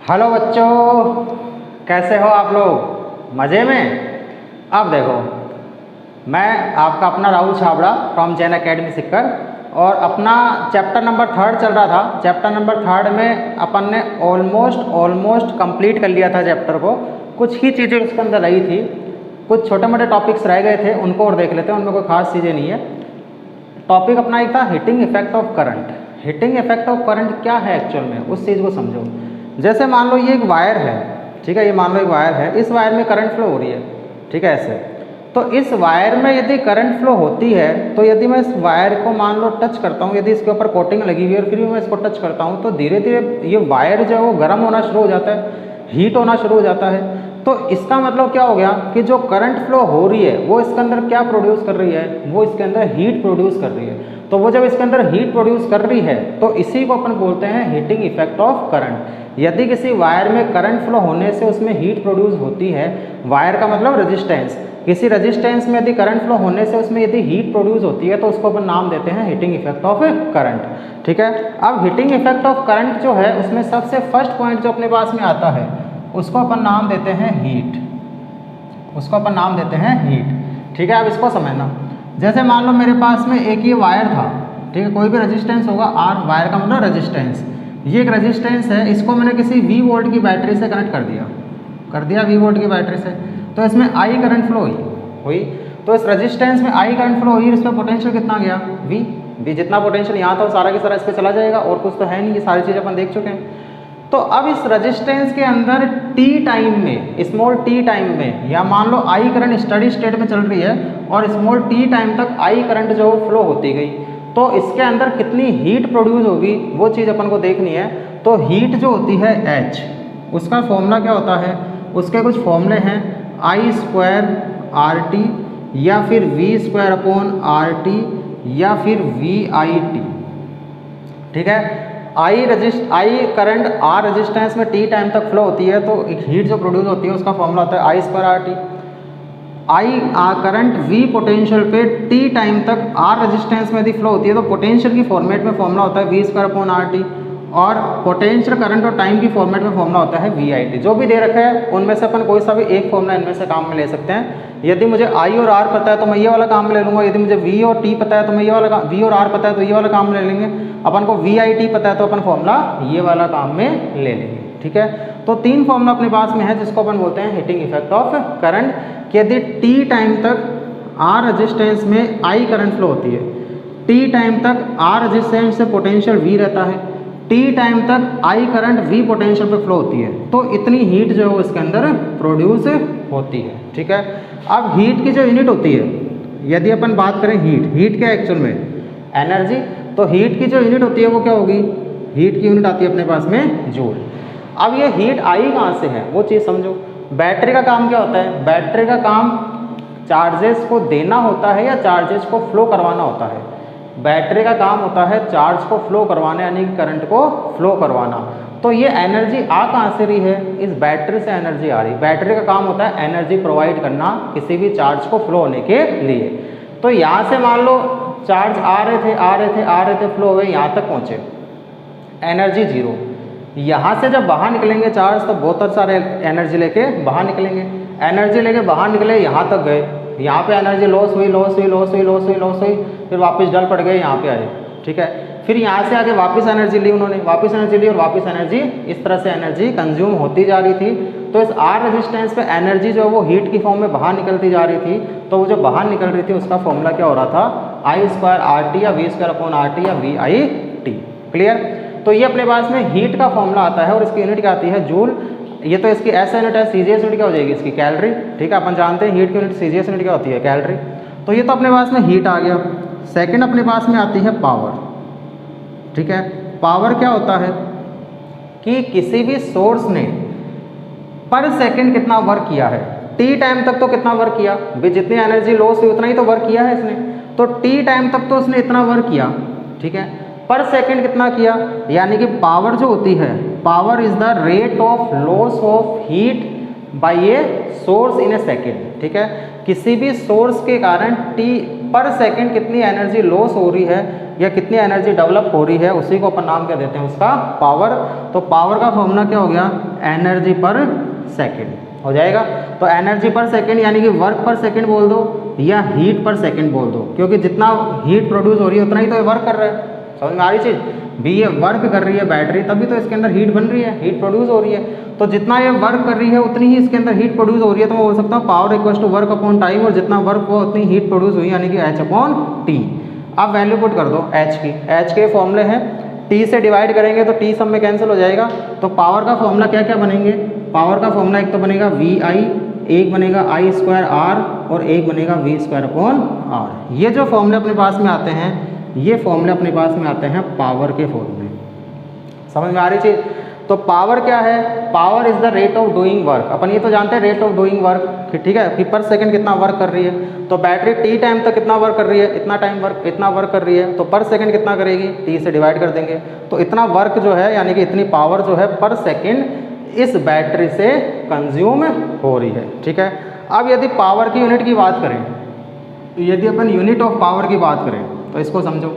Hello बच्चों, कैसे हो आप लोग? मज़े में? अब देखो, मैं आपका अपना राहुल छाबड़ा फ्रॉम जैन अकेडमी सिक्कर और अपना चैप्टर नंबर 3 चल रहा था। चैप्टर नंबर 3 में अपन ने ऑलमोस्ट कंप्लीट कर लिया था चैप्टर को। कुछ ही चीज़ें उसके अंदर रही थी, कुछ छोटे मोटे टॉपिक्स रह गए थे, उनको और देख लेते हैं। उनमें कोई खास चीज़ें नहीं है। टॉपिक अपना एक था heating effect of current. Heating effect of current क्या है एक्चुअल में, उस चीज़ को समझो। जैसे मान लो ये एक वायर है, ठीक है, ये मान लो एक वायर है, इस वायर में करंट फ्लो हो रही है, ठीक है, ऐसे। तो इस वायर में यदि करंट फ्लो होती है, तो यदि मैं इस वायर को मान लो टच करता हूँ, यदि इसके ऊपर कोटिंग लगी हुई है और फिर भी मैं इसको टच करता हूँ, तो धीरे धीरे ये वायर जो है वो गर्म होना शुरू हो जाता है, हीट होना शुरू हो जाता है। तो इसका मतलब क्या हो गया कि जो करंट फ्लो हो रही है वो इसके अंदर क्या प्रोड्यूस कर रही है, वो इसके अंदर हीट प्रोड्यूस कर रही है। तो वो जब इसके अंदर हीट प्रोड्यूस कर रही है तो इसी को अपन बोलते हैं हीटिंग इफेक्ट ऑफ करंट। यदि किसी वायर में करंट फ्लो होने से उसमें हीट प्रोड्यूस होती है, वायर का मतलब रेजिस्टेंस, किसी रेजिस्टेंस में यदि करंट फ्लो होने से उसमें यदि हीट प्रोड्यूस होती है तो उसको अपन नाम देते हैं हीटिंग इफेक्ट ऑफ करंट, ठीक है। अब हीटिंग इफेक्ट ऑफ करंट जो है उसमें सबसे फर्स्ट पॉइंट जो अपने पास में आता है उसको अपन नाम देते हैं हीट, उसको अपन नाम देते हैं हीट, ठीक है। अब इसको समझना, जैसे मान लो मेरे पास में एक ये वायर था, ठीक है, कोई भी रेजिस्टेंस होगा, आर वायर का मतलब रेजिस्टेंस, ये एक रेजिस्टेंस है, इसको मैंने किसी V वोल्ट की बैटरी से कनेक्ट कर दिया V वोल्ट की बैटरी से, तो इसमें I करंट फ्लो हुई। तो इस रेजिस्टेंस में I करंट फ्लो हुई, इस पर पोटेंशियल कितना गया V जितना पोटेंशियल यहाँ था वो सारा की सारा इस पर चला जाएगा, और कुछ तो है नहीं, ये सारी चीज़ अपन देख चुके हैं। तो अब इस रेजिस्टेंस के अंदर t टाइम में, स्मॉल t टाइम में, या मान लो I करंट स्टडी स्टेट में चल रही है और स्मॉल t टाइम तक I करंट जो फ्लो होती गई, तो इसके अंदर कितनी हीट प्रोड्यूस होगी वो चीज़ अपन को देखनी है। तो हीट जो होती है H, उसका फॉर्मूला क्या होता है, उसके कुछ फॉर्मूले हैं, I² RT या फिर V² अपॉन RT या फिर VIT, ठीक है। I करंट R रेजिस्टेंस में T टाइम तक फ्लो होती है, तो एक हीट जो प्रोड्यूस होती है उसका फॉर्मूला होता है I² RT। I current V potential पे T टाइम तक R रेजिस्टेंस में यदि फ्लो होती है तो पोटेंशियल की फॉर्मेट में फॉर्मूला होता है V² अपॉन RT, और पोटेंशियल करंट और टाइम की फॉर्मेट में फॉर्मूला होता है VIT। जो भी दे रखा है उनमें से अपन कोई सा भी एक फॉर्मूला इनमें से काम में ले सकते हैं। यदि मुझे I और R पता है तो मैं ये वाला काम में ले लूँगा, यदि मुझे V और T पता है तो मैं ये वाला V और R पता है तो ये वाला काम में ले लेंगे, अपन को VIT पता है तो अपन फॉर्मूला ये वाला काम में ले लेंगे, ठीक है। तो 3 फॉर्मूला अपने पास में है जिसको अपन बोलते हैं हीटिंग इफेक्ट ऑफ करंट, कि यदि T टाइम तक R रेजिस्टेंस में I करंट फ्लो होती है, T टाइम तक R रेजिस्टेंस से पोटेंशियल V रहता है, T टाइम तक I करंट V पोटेंशियल पे फ्लो होती है, तो इतनी हीट जो है इसके अंदर प्रोड्यूस होती है, ठीक है। अब हीट की जो यूनिट होती है, यदि अपन बात करें हीट क्या है एक्चुअल में, एनर्जी, तो हीट की जो यूनिट होती है वो क्या होगी, हीट की यूनिट आती है अपने पास में जूल। अब ये हीट आई कहाँ से है वो चीज़ समझो। बैटरी का काम क्या होता है, बैटरी का काम चार्जेस को देना होता है या चार्जेस को फ्लो करवाना होता है। बैटरी का काम होता है चार्ज को फ्लो करवाना, यानी कि करंट को फ्लो करवाना। तो ये एनर्जी आ कहाँ से रही है, इस बैटरी से एनर्जी आ रही। बैटरी का काम होता है एनर्जी प्रोवाइड करना किसी भी चार्ज को फ्लो होने के लिए। तो यहाँ से मान लो चार्ज आ रहे थे फ्लो हुए, यहाँ तक पहुँचे, एनर्जी 0। यहाँ से जब बाहर निकलेंगे चार्ज तो बहुत सारे एनर्जी लेके बाहर निकलेंगे, एनर्जी लेके बाहर निकले, यहाँ तक गए, यहाँ पे एनर्जी लॉस हुई, फिर वापस डल पड़ गए, यहाँ पे आए, ठीक है। फिर यहाँ से आगे वापस एनर्जी ली उन्होंने, वापस एनर्जी ली और वापस एनर्जी, इस तरह से एनर्जी कंज्यूम होती जा रही थी। तो इस R रेजिस्टेंस पे एनर्जी जो है वो हीट की फॉर्म में बाहर निकलती जा रही थी। तो वो जो बाहर निकल रही थी उसका फॉर्मूला क्या हो रहा था, I² RT या V² अपॉन RT या VIT, क्लियर। तो ये अपने पास में हीट का फॉर्मूला आता है और इसकी यूनिट क्या आती है, जूल। ये तो इसकी एस यूनिट है, सीजीएस यूनिट क्या हो जाएगी इसकी, कैलोरी, ठीक है। अपन जानते हैं हीट की यूनिट सीजीएस यूनिट क्या होती है, कैलोरी। तो ये तो अपने पास में हीट आ गया। सेकंड अपने पास में आती है पावर, ठीक है। पावर क्या होता है कि किसी भी सोर्स ने पर सेकंड कितना वर्क किया है, टी टाइम तक तो कितना वर्क किया, जितनी एनर्जी लॉस हुई उतना ही तो वर्क किया है इसने, तो टी टाइम तक तो उसने इतना वर्क किया, ठीक है। पर सेकंड कितना किया, यानी कि पावर जो होती है, power is the rate of loss of heat bye a source in A second, ठीक है। किसी भी सोर्स के कारण टी पर सेकंड कितनी एनर्जी लॉस हो रही है या कितनी एनर्जी डेवलप हो रही है, उसी को अपन नाम क्या देते हैं, उसका पावर। तो पावर का फॉर्मूला क्या हो गया, एनर्जी पर सेकेंड हो जाएगा। तो एनर्जी पर सेकेंड यानी कि वर्क पर सेकेंड बोल दो या हीट पर सेकेंड बोल दो, क्योंकि जितना हीट प्रोड्यूस हो रही है उतना ही तो ये वर्क कर रहा है। समझ में आ रही चीज़ भी, ये वर्क कर रही है बैटरी तभी तो इसके अंदर हीट बन रही है, हीट प्रोड्यूस हो रही है। तो जितना ये वर्क कर रही है उतनी ही इसके अंदर हीट प्रोड्यूस हो रही है। तो मैं बोल सकता हूँ power equals to work upon time, और जितना वर्क हुआ उतनी हीट प्रोड्यूस हुई यानी कि H अपॉन टी। अब वैल्यू पुट कर दो H की, H के फॉर्मूले हैं, T से डिवाइड करेंगे तो T सब में कैंसिल हो जाएगा। तो पावर का फॉर्मूला क्या क्या बनेंगे, पावर का फॉर्मूला एक तो बनेगा VI, एक बनेगा I स्क्वायर R और एक बनेगा V स्क्वायर अपॉन R। ये जो फॉर्मूले अपने पास में आते हैं, ये फॉर्मूले अपने पास में आते हैं पावर के फॉर्मूले। समझ में आ रही चीज़। तो पावर क्या है, power is the rate of doing work. अपन ये तो जानते हैं रेट ऑफ डूइंग वर्क, ठीक है, कि पर सेकंड कितना वर्क कर रही है। तो बैटरी टी टाइम तक कितना वर्क कर रही है, इतना वर्क कर रही है, तो पर सेकंड कितना करेगी, टी से डिवाइड कर देंगे। तो इतना वर्क जो है यानी कि इतनी पावर जो है पर सेकंड इस बैटरी से कंज्यूम हो रही है, ठीक है। अब यदि पावर की यूनिट की बात करें, यदि अपन यूनिट ऑफ पावर की बात करें तो इसको समझो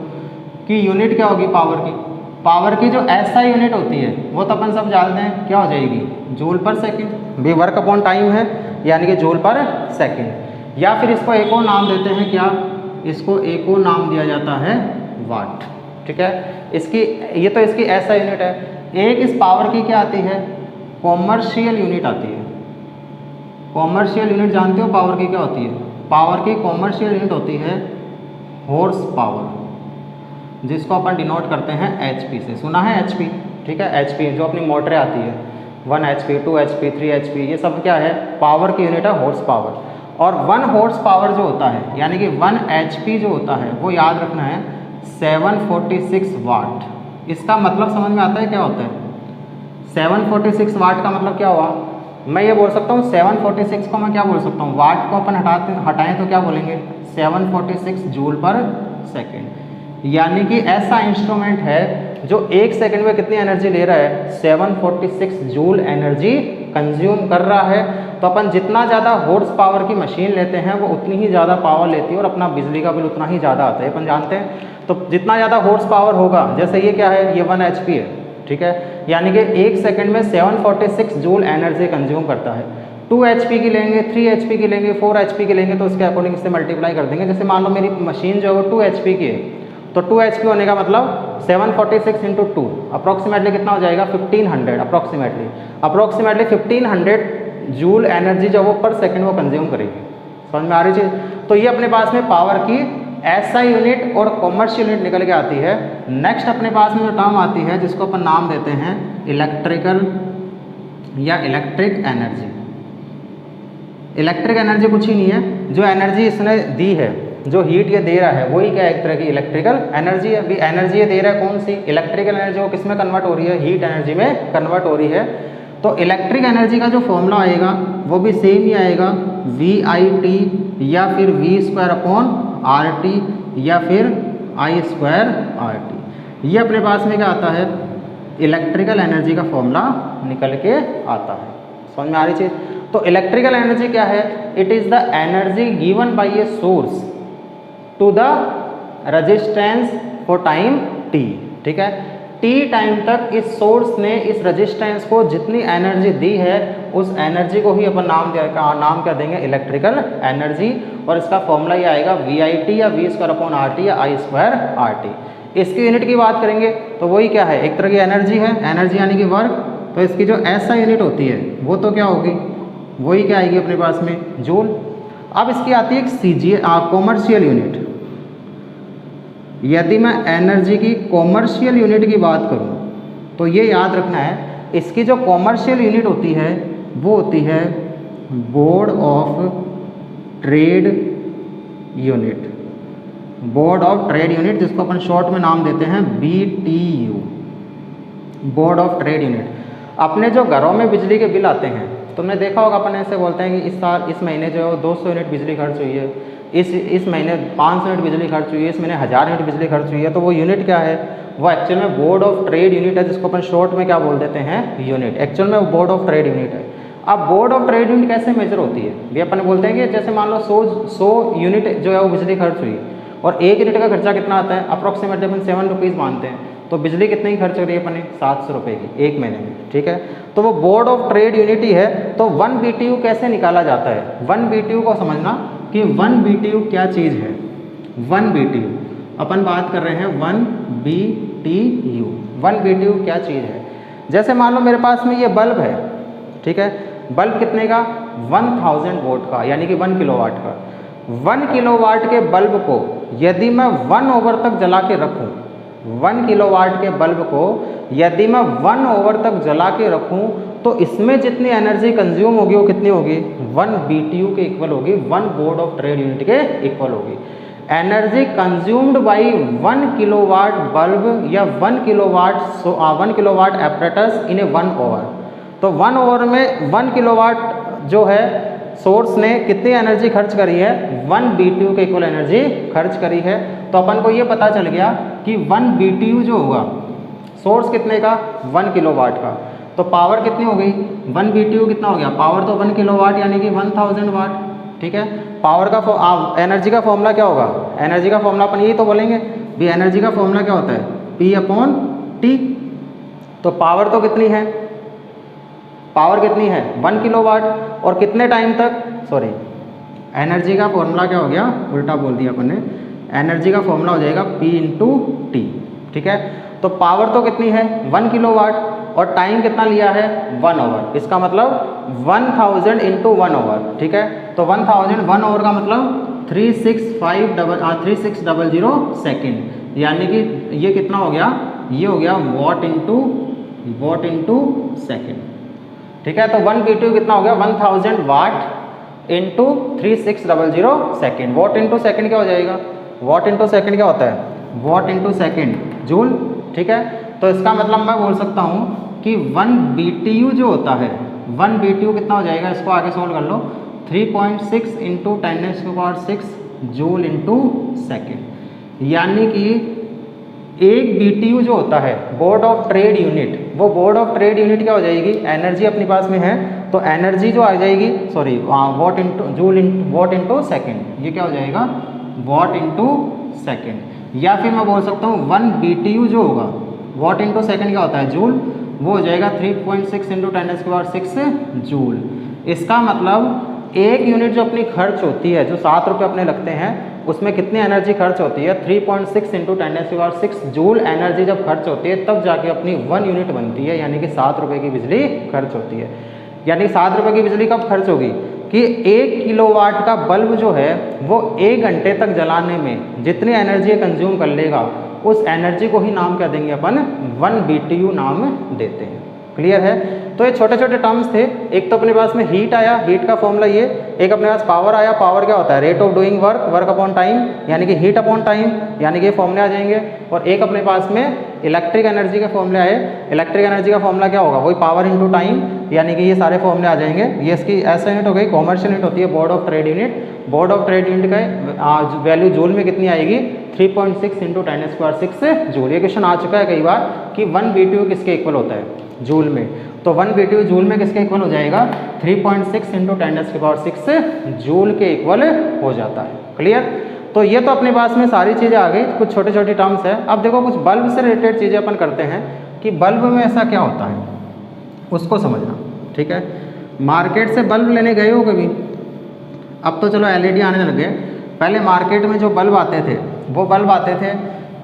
कि यूनिट क्या होगी पावर की। पावर की जो SI यूनिट होती है वो तो अपन सब जानते हैं क्या हो जाएगी, जूल पर सेकंड। भी वर्क अपॉन टाइम है यानी कि जूल पर सेकंड। या फिर इसको एक और नाम देते हैं क्या, इसको एक और नाम दिया जाता है वाट, ठीक है। इसकी ये तो इसकी SI यूनिट है। एक इस पावर की क्या आती है, कॉमर्शियल यूनिट आती है। कॉमर्शियल यूनिट जानते हो पावर की क्या होती है, पावर की कॉमर्शियल यूनिट होती है हॉर्स पावर, जिसको अपन डिनोट करते हैं HP से। सुना है HP, ठीक है, HP जो अपनी मोटरें आती है 1 HP, 2 HP, 3 HP, ये सब क्या है, पावर की यूनिट है हॉर्स पावर। और 1 हॉर्स पावर जो होता है यानी कि 1 HP जो होता है वो याद रखना है 746 वाट। इसका मतलब समझ में आता है क्या होता है, 746 वाट का मतलब क्या हुआ, मैं ये बोल सकता हूँ 746 को मैं क्या बोल सकता हूँ, वाट को अपन हटाएं तो क्या बोलेंगे 746 जूल पर सेकेंड। यानी कि ऐसा इंस्ट्रूमेंट है जो 1 सेकंड में कितनी एनर्जी ले रहा है, 746 जूल एनर्जी कंज्यूम कर रहा है। तो अपन जितना ज़्यादा हॉर्स पावर की मशीन लेते हैं वो उतनी ही ज़्यादा पावर लेती है और अपना बिजली का बिल उतना ही ज़्यादा आता है, अपन जानते हैं। तो जितना ज़्यादा हॉर्स पावर होगा, जैसे ये क्या है, ये 1 HP है, ठीक है, यानी कि 1 सेकंड में 746 जूल एनर्जी कंज्यूम करता है। 2 HP की लेंगे, 3 HP की लेंगे, 4 HP की लेंगे तो उसके अकॉर्डिंग इससे मल्टीप्लाई कर देंगे। जैसे मान लो मेरी मशीन जो है वो 2 HP की है, तो 2 HP होने का मतलब 746 इंटू 2 अप्रॉक्सीमेटली कितना हो जाएगा 1500, अप्रॉक्सीमेटली 1500 जूल एनर्जी जो वो पर सेकंड वो कंज्यूम करेगी। समझ में आ रही चीज़। तो ये अपने पास में पावर की SI यूनिट और कॉमर्शियल यूनिट निकल के आती है। नेक्स्ट अपने पास में जो टर्म आती है जिसको अपन नाम देते हैं इलेक्ट्रिकल या इलेक्ट्रिक एनर्जी। इलेक्ट्रिक एनर्जी कुछ ही नहीं है, जो एनर्जी इसने दी है, जो हीट ये दे रहा है वही क्या एक तरह की इलेक्ट्रिकल एनर्जी है। अभी एनर्जी ये दे रहा है कौन सी, इलेक्ट्रिकल एनर्जी, वो किस में कन्वर्ट हो रही है, हीट एनर्जी में कन्वर्ट हो रही है। तो इलेक्ट्रिक एनर्जी का जो फॉर्मूला आएगा वो भी सेम ही आएगा, VIT या फिर V स्क्वायर अपॉन RT या फिर I स्क्वायर RT। ये अपने पास में क्या आता है, इलेक्ट्रिकल एनर्जी का फॉर्मूला निकल के आता है। समझ में आ रही चीज़। तो इलेक्ट्रिकल एनर्जी क्या है, it is the energy given by a source to the resistance for time T, ठीक है। T टाइम तक इस सोर्स ने इस रेजिस्टेंस को जितनी एनर्जी दी है उस एनर्जी को ही अपन नाम क्या देंगे, इलेक्ट्रिकल एनर्जी। और इसका फॉर्मूला ये आएगा VIT या V स्क्वायर अपॉन RT या I स्क्वायर RT। इसकी यूनिट की बात करेंगे तो वही क्या है, एक तरह की एनर्जी है, एनर्जी यानी कि वर्क। तो इसकी जो SI यूनिट होती है वो तो क्या होगी, वही क्या आएगी अपने पास में, जूल। अब इसकी आती है एक CGA कॉमर्शियल यूनिट। यदि मैं एनर्जी की कॉमर्शियल यूनिट की बात करूं तो ये याद रखना है, इसकी जो कॉमर्शियल यूनिट होती है वो होती है board of trade unit, board of trade unit, जिसको अपन शॉर्ट में नाम देते हैं BTU, board of trade unit. अपने जो घरों में बिजली के बिल आते हैं, तुमने देखा होगा अपन ऐसे बोलते हैं कि इस महीने जो है 200 यूनिट बिजली खर्च हुई है, इस महीने 500 यूनिट बिजली खर्च हुई है, इस महीने 1000 यूनिट बिजली खर्च हुई है। तो वो यूनिट क्या है, वो एक्चुअल में बोर्ड ऑफ ट्रेड यूनिट है, जिसको अपन शॉर्ट में क्या बोल देते हैं, यूनिट। एक्चुअल में वो बोर्ड ऑफ ट्रेड यूनिट है। अब बोर्ड ऑफ ट्रेड यूनिट कैसे मेजर होती है, ये अपन बोलते हैं कि जैसे मान लो 100 यूनिट जो है वो बिजली खर्च हुई और 1 यूनिट का खर्चा कितना आता है, अप्रॉक्सीमेटली अपन 7 रुपीज़ मानते हैं। तो बिजली कितने की खर्च हो रही है अपने 700 रुपये की एक महीने में, ठीक है। तो वो बोर्ड ऑफ ट्रेड यूनिट ही है। तो 1 BTU कैसे निकाला जाता है? 1 BTU को समझना कि 1 BTU क्या चीज़ है। 1 BTU अपन बात कर रहे हैं 1 BTU। 1 BTU क्या चीज़ है? जैसे मान लो मेरे पास में ये बल्ब है, ठीक है। बल्ब कितने का? 1000 वोल्ट का, यानी कि 1 किलोवाट का। 1 किलोवाट के बल्ब को यदि मैं 1 ओवर तक जला के रखूँ, 1 किलोवाट के बल्ब को यदि मैं 1 ओवर तक जला के रखूँ, तो इसमें जितनी एनर्जी कंज्यूम होगी वो कितनी होगी? 1 BTU के इक्वल होगी, 1 बोर्ड ऑफ ट्रेड यूनिट के इक्वल होगी। Energy consumed by 1 kilowatt bulb या 1 किलोवाट एपरेटस इन ए 1 ओवर। तो 1 ओवर में 1 किलोवाट जो है सोर्स ने कितनी एनर्जी खर्च करी है? 1 BTU के इक्वल एनर्जी खर्च करी है। तो अपन को ये पता चल गया कि 1 BTU जो होगा, सोर्स कितने का? 1 किलोवाट का। तो पावर कितनी हो गई? 1 BTU कितना हो गया? पावर तो 1 किलोवाट यानी कि 1000 वाट, ठीक है। पावर का एनर्जी का फॉर्मूला क्या होगा? एनर्जी का फॉर्मूला अपन यही तो बोलेंगे भी, एनर्जी का फॉर्मूला क्या होता है? P/T। तो पावर तो कितनी है? पावर कितनी है? 1 किलोवाट। और कितने टाइम तक? सॉरी, एनर्जी का फॉर्मूला क्या हो गया? उल्टा बोल दिया अपन ने। एनर्जी का फॉर्मूला हो जाएगा P/T, ठीक है। तो पावर तो कितनी है? 1 किलोवाट, और टाइम कितना लिया है? 1 ओवर। इसका मतलब 1000 इंटू 1 ओवर, ठीक है। तो 1000 1 ओवर का मतलब 3600 सेकेंड, यानी कि ये कितना हो गया? ये हो गया वॉट इंटू सेकेंड, ठीक है। तो 1 BTU कितना हो गया? 1000 watt into 3600 second. Watt into second क्या हो जाएगा? वॉट इंटू सेकेंड क्या होता है? वॉट इंटू सेकेंड जूल, ठीक है। तो इसका मतलब मैं बोल सकता हूँ कि 1 BTU जो होता है, 1 BTU कितना हो जाएगा? इसको आगे सोल्व कर लो। 3.6 इंटू 10⁻⁶ जूल इंटू सेकेंड, यानी कि 1 BTU जो होता है बोर्ड ऑफ ट्रेड यूनिट, वो बोर्ड ऑफ ट्रेड यूनिट क्या हो जाएगी? एनर्जी अपने पास में है तो एनर्जी जो आ जाएगी, सॉरी वॉट इंटू सेकेंड, ये क्या हो जाएगा? What into second. या फिर मैं बोल सकता हूँ 1 BTU जो होगा, वॉट इंटू सेकेंड क्या होता है? जूल, वो हो जाएगा 3.6 इंटू 10⁻⁶ जूल। इसका मतलब एक यूनिट जो अपनी खर्च होती है, जो 7 रुपये अपने लगते हैं, उसमें कितनी एनर्जी खर्च होती है? 3.6 इंटू 10⁻⁶ जूल एनर्जी जब खर्च होती है तब जाके अपनी 1 यूनिट बनती है, यानी कि 7 रुपये की बिजली खर्च होती है। यानी 7 रुपये की बिजली कब खर्च होगी? कि 1 किलोवाट का बल्ब जो है वो 1 घंटे तक जलाने में जितनी एनर्जी कंज्यूम कर लेगा, उस एनर्जी को ही नाम क्या देंगे अपन? 1 BTU नाम देते हैं। क्लियर है? तो ये छोटे छोटे टर्म्स थे। एक तो अपने पास में हीट आया, हीट का फॉर्मूला ये। एक अपने पास पावर आया, पावर क्या होता है? Rate of doing work, work upon time, यानी कि हीट अपॉन टाइम, यानी कि ये फॉर्मूले आ जाएंगे। और एक अपने पास में इलेक्ट्रिक एनर्जी के फॉर्मूले आए। इलेक्ट्रिक एनर्जी का फॉर्मूला क्या होगा? वही पावर इंटू टाइम, यानी कि ये सारे फॉर्मूले आ जाएंगे। ये इसकी ऐसा यूनिट हो गई, कॉमर्शियल यूनिट होती है board of trade unit. Board of trade unit का वैल्यू जूल में कितनी आएगी? 3.6 इंटू 10⁻⁶ जूल। ये क्वेश्चन आ चुका है कई बार कि 1 BTU किसके इक्वल होता है? जूल में। तो 1 BTU जूल में किसके इक्वल हो जाएगा? 3.6 इंटू 10⁻⁶ जूल के इक्वल हो जाता है। क्लियर? तो ये तो अपने पास में सारी चीज़ें आ गई, कुछ छोटे छोटे टर्म्स है। अब देखो कुछ बल्ब से रिलेटेड चीज़ें अपन करते हैं कि बल्ब में ऐसा क्या होता है, उसको समझना, ठीक है। मार्केट से बल्ब लेने गए हो कभी? अब तो चलो LED आने लग गए। पहले मार्केट में जो बल्ब आते थे, वो बल्ब आते थे,